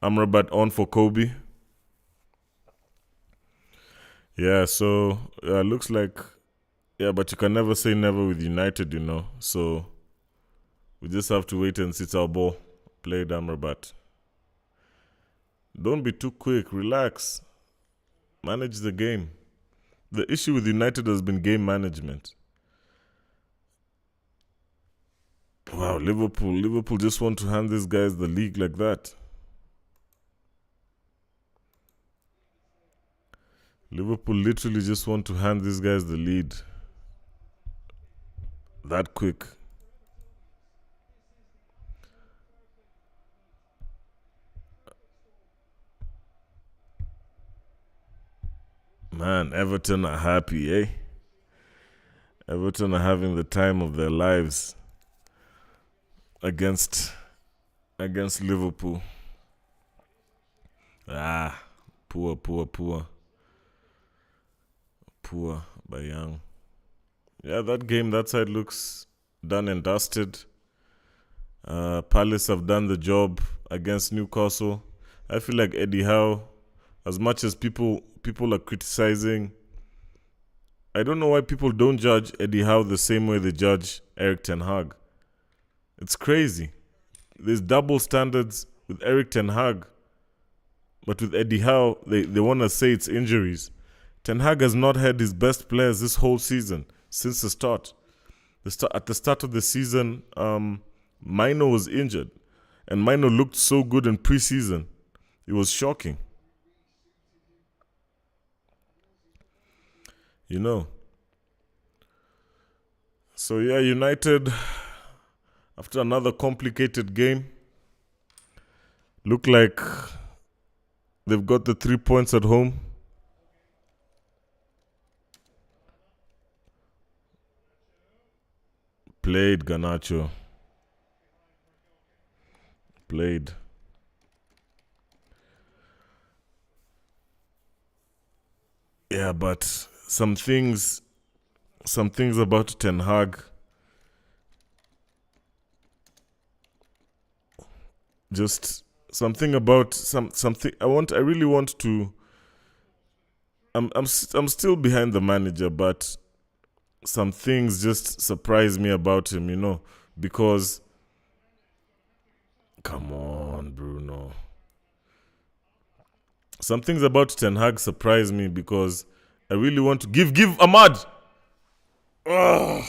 Amrabat on for Kobe. Yeah, so looks like Yeah, but you can never say never with United. So we just have to wait and see our ball. Play Amrabat. Don't be too quick. Relax. Manage the game. The issue with United has been game management. Wow, Liverpool just want to hand these guys the league like that. Liverpool literally just want to hand these guys the lead that quick. Man, Everton are happy, eh? Everton are having the time of their lives against Liverpool. Poor by Young. Yeah, that game, that side looks done and dusted. Palace have done the job against Newcastle. I feel like Eddie Howe, as much as people are criticizing, I don't know why people don't judge Eddie Howe the same way they judge Erik ten Hag. It's crazy. There's double standards with Erik ten Hag, but with Eddie Howe, they want to say it's injuries. Ten Hag has not had his best players this whole season since the start. At the start of the season, Mino was injured, and Mino looked so good in preseason. It was shocking. So yeah, United, after another complicated game, look like they've got the 3 points at home. Played Garnacho. Played. Yeah, but some things about Ten Hag just something about something I really want to I'm still behind the manager, but some things just surprise me about him, because come on, Bruno. Some things about Ten Hag surprise me because I really want to give Ahmad. Ugh.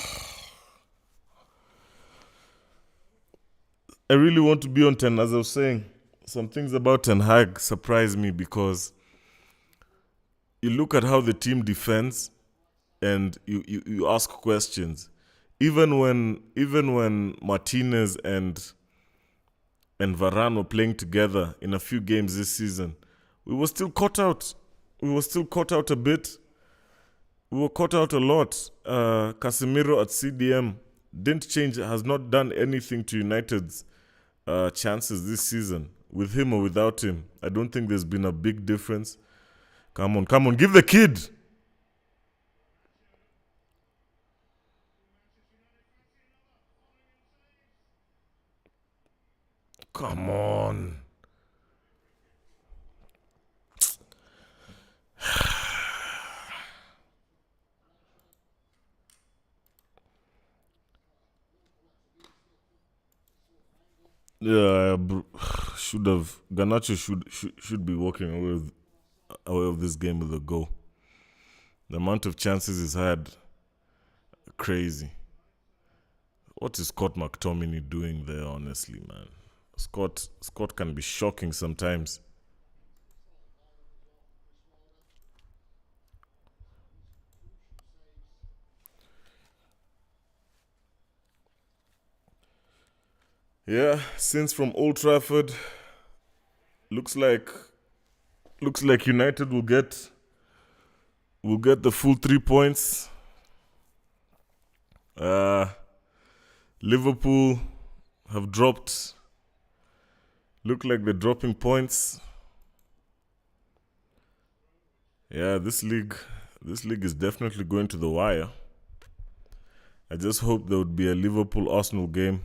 I really want to be on Ten. As I was saying, some things about Ten Hag surprise me because you look at how the team defends and you ask questions. Even when Martinez and Varane were playing together in a few games this season, we were still caught out. We were still caught out a bit. We were caught out a lot. Casemiro at CDM didn't change, has not done anything to United's chances this season. With him or without him, I don't think there's been a big difference. Come on, give the kid. Come on. Yeah, Garnacho should be walking away of this game with a goal. The amount of chances he's had, crazy. What is Scott McTominay doing there, honestly, man? Scott can be shocking sometimes. Yeah, since from Old Trafford, looks like United will get the full 3 points. Liverpool have dropped. Look like they're dropping points. Yeah, this league is definitely going to the wire. I just hope there would be a Liverpool-Arsenal game.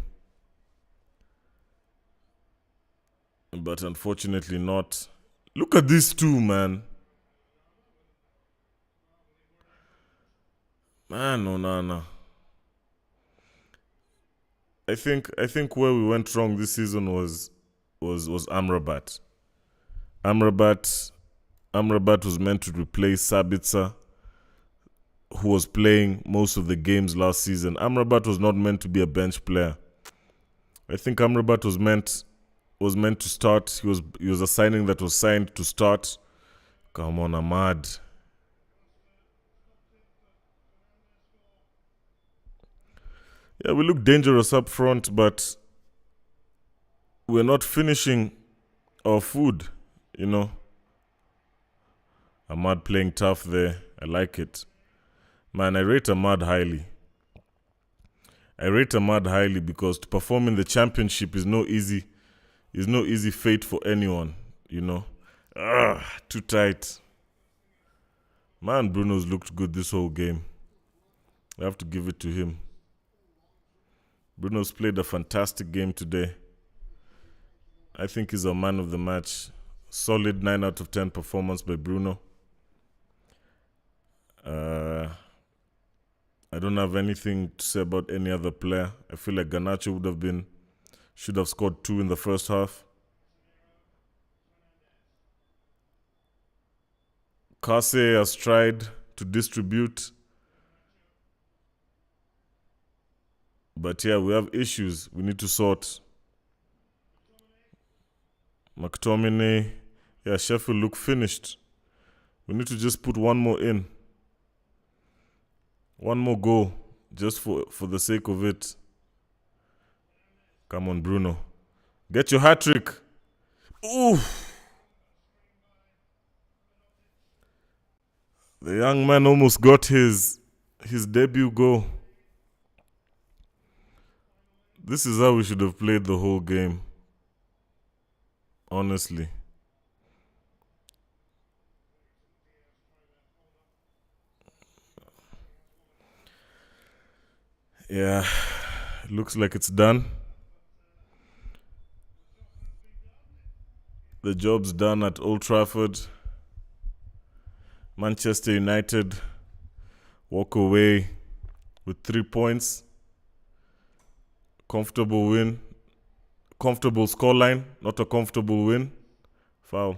But unfortunately not. Look at these two, man. Man, no, no, no. I think where we went wrong this season was Amrabat. Amrabat Amrabat was meant to replace Sabitzer, who was playing most of the games last season. Amrabat was not meant to be a bench player. I think Amrabat was meant to start. He was a signing that was signed to start. Come on, Ahmad. Yeah, we look dangerous up front, but we're not finishing our food, you know. Ahmad playing tough there. I like it. Man, I rate Ahmad highly. I rate Ahmad highly because to perform in the championship is no easy fate for anyone, you know. Too tight. Man, Bruno's looked good this whole game. I have to give it to him. Bruno's played a fantastic game today. I think he's a man of the match. Solid 9 out of 10 performance by Bruno. I don't have anything to say about any other player. I feel like Garnacho should have scored 2 in the first half. Kase has tried to distribute. But yeah, we have issues we need to sort. McTominay, yeah, Sheffield look finished. We need to just put one more in. One more goal, just for the sake of it. Come on, Bruno. Get your hat-trick. Ooh. The young man almost got his debut goal. This is how we should have played the whole game. Honestly. Yeah, it looks like it's done. The job's done at Old Trafford. Manchester United walk away with 3 points. Comfortable win. Comfortable scoreline, not a comfortable win. Foul.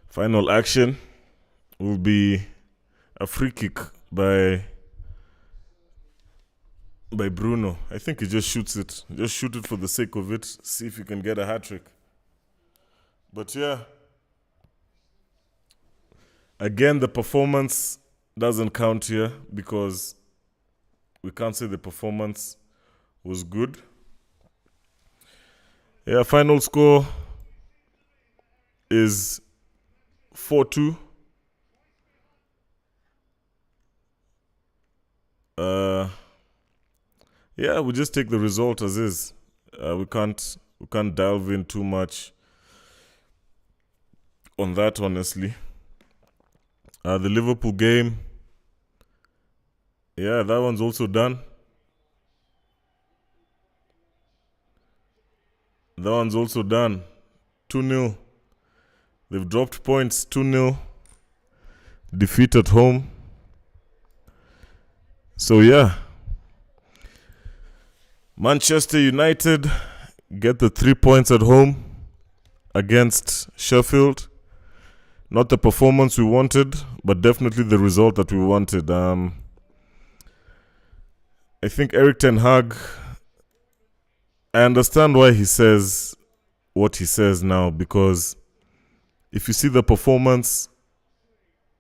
Final action will be a free kick by Bruno. I think he just shoots it. Just shoot it for the sake of it. See if he can get a hat-trick. But yeah, again, the performance doesn't count here because we can't say the performance was good. Yeah, final score is 4-2. Yeah, we just take the result as is. We can't delve in too much on that, honestly. The Liverpool game, yeah, that one's also done. That one's also done. 2-0. They've dropped points. 2-0. Defeat at home. So yeah, Manchester United get the 3 points at home against Sheffield. Not the performance we wanted, but definitely the result that we wanted. I think Erik ten Hag, I understand why he says what he says now, because if you see the performance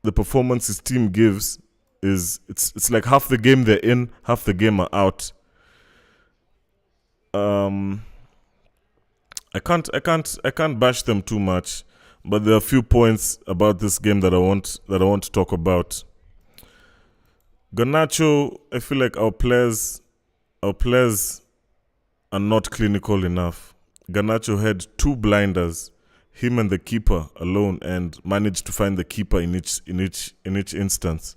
his team gives, it's like half the game they're in, half the game are out. I can't bash them too much, but there are a few points about this game that I want to talk about. Garnacho, I feel like our players are not clinical enough. Garnacho had 2 blinders, him and the keeper alone, and managed to find the keeper in each instance.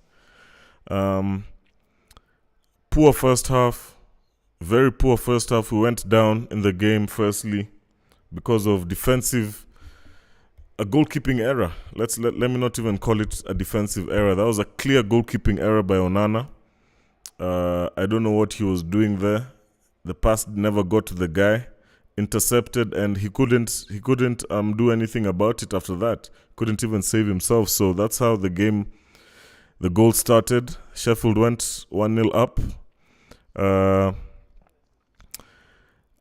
Poor first half. Very poor first half. We went down in the game firstly because of defensive a goalkeeping error. Let me not even call it a defensive error. That was a clear goalkeeping error by Onana. I don't know what he was doing there. The pass never got to the guy. Intercepted, and he couldn't do anything about it after that. Couldn't even save himself. So that's how the goal started. Sheffield went 1-0 up.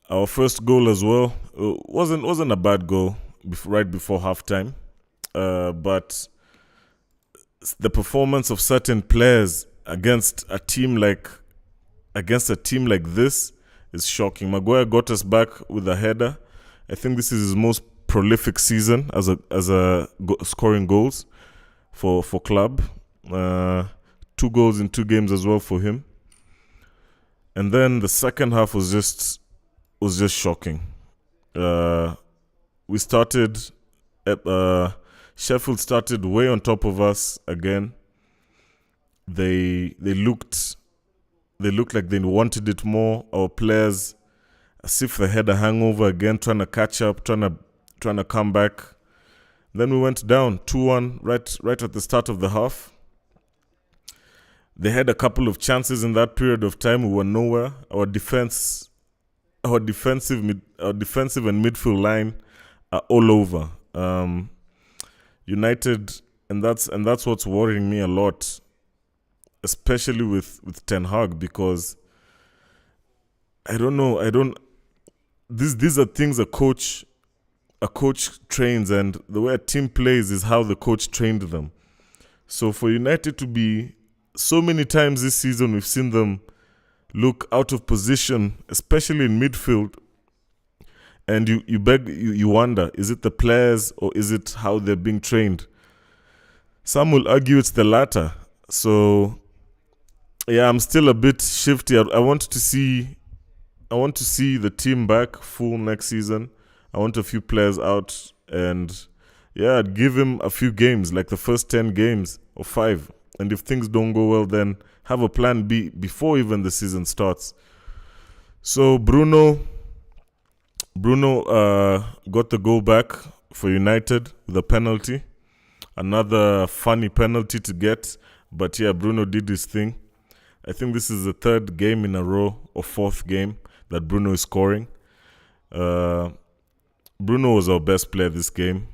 Our first goal as well wasn't a bad goal right before halftime, but the performance of certain players against a team like this is shocking. Maguire got us back with a header. I think this is his most prolific season as scoring goals for club. 2 goals in 2 games as well for him. And then the second half was just shocking. We started. Sheffield started way on top of us again. They looked like they wanted it more. Our players, as if they had a hangover again, trying to catch up, trying to come back. Then we went down 2-1 right at the start of the half. They had a couple of chances in that period of time. We were nowhere. Our defensive and midfield line are all over. United, and that's what's worrying me a lot, especially with Ten Hag, because I don't know. These are things a coach trains, and the way a team plays is how the coach trained them. So for United to be so many times this season, we've seen them look out of position, especially in midfield. And you wonder, is it the players or is it how they're being trained? Some will argue it's the latter. So yeah, I'm still a bit shifty. I want to see the team back full next season. I want a few players out, and yeah, I'd give him a few games, like the first 10 games or 5. And if things don't go well, then have a plan B before even the season starts. So Bruno got the goal back for United with a penalty. Another funny penalty to get. But yeah, Bruno did his thing. I think this is the 3rd game in a row or 4th game that Bruno is scoring. Bruno was our best player this game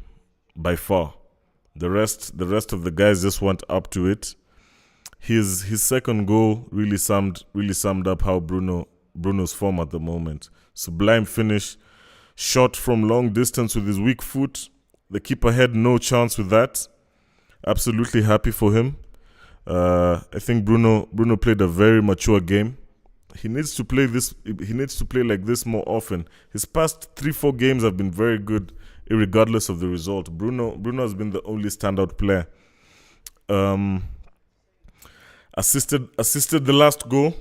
by far. The rest of the guys just went up to it. His second goal really summed up how Bruno's form at the moment. Sublime finish, shot from long distance with his weak foot. The keeper had no chance with that. Absolutely happy for him. I think Bruno played a very mature game. He needs to play like this more often. His past 3-4 games have been very good, regardless of the result. Bruno has been the only standout player. Assisted the last goal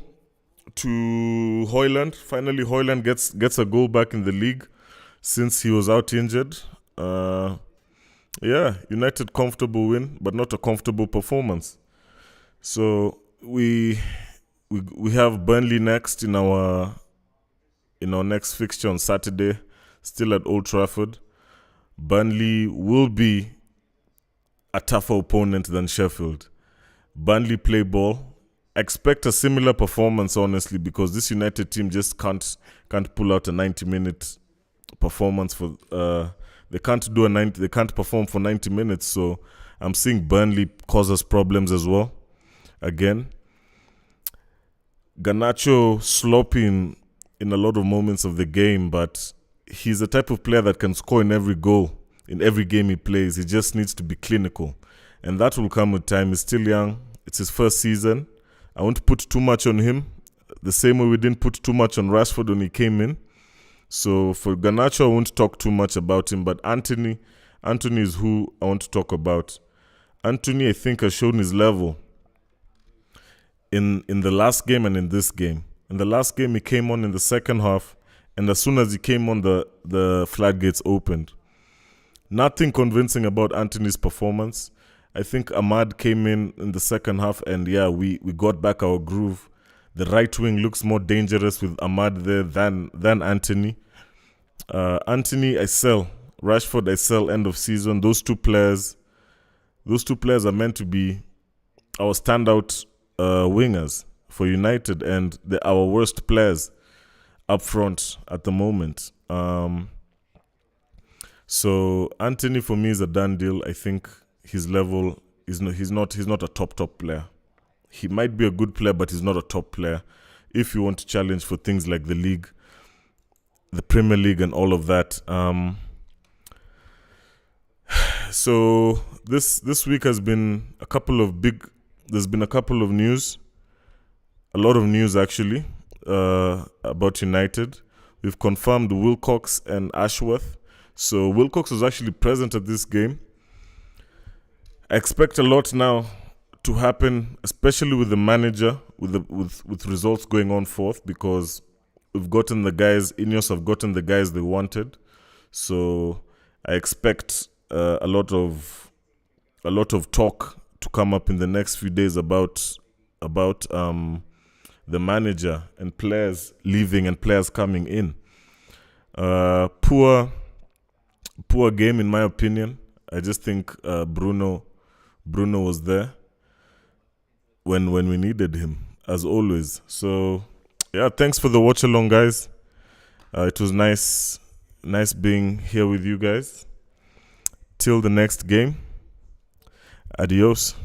to Højlund. Finally, Højlund gets a goal back in the league since he was out injured. Yeah, United comfortable win, but not a comfortable performance. So we have Burnley next in our next fixture on Saturday, still at Old Trafford. Burnley will be a tougher opponent than Sheffield. Burnley play ball. Expect a similar performance, honestly, because this United team just can't pull out a 90-minute performance for. They can't perform for 90 minutes. So I'm seeing Burnley cause us problems as well. Again, Garnacho slopping in a lot of moments of the game, but he's the type of player that can score in every game he plays. He just needs to be clinical, and that will come with time. He's still young. It's his first season. I won't put too much on him, the same way we didn't put too much on Rashford when he came in. So for Garnacho, I won't talk too much about him, but Anthony is who I want to talk about. Anthony, I think, has shown his level in the last game and in this game. In the last game, he came on in the second half, and as soon as he came on, the floodgates opened. Nothing convincing about Anthony's performance. I think Ahmad came in the second half, and yeah, we got back our groove. The right wing looks more dangerous with Ahmad there than Anthony. Anthony, I sell Rashford, I sell end of season. Those two players are meant to be our standout wingers for United, and they're our worst players up front at the moment. So Anthony for me is a done deal. I think his level is he's not a top player. He might be a good player, but he's not a top player. If you want to challenge for things like the league, the Premier League, and all of that. So this week has been a couple of news, a lot of news actually, about United. We've confirmed Wilcox and Ashworth. So Wilcox was actually present at this game. I expect a lot now to happen, especially with the manager, with results going on forth, because we've gotten the guys. Ineos have gotten the guys they wanted. So I expect a lot of talk to come up in the next few days about the manager and players leaving and players coming in. Poor game in my opinion. I just think Bruno was there when we needed him, as always. So yeah, thanks for the watch along, guys. It was nice being here with you guys. Till the next game. Adios.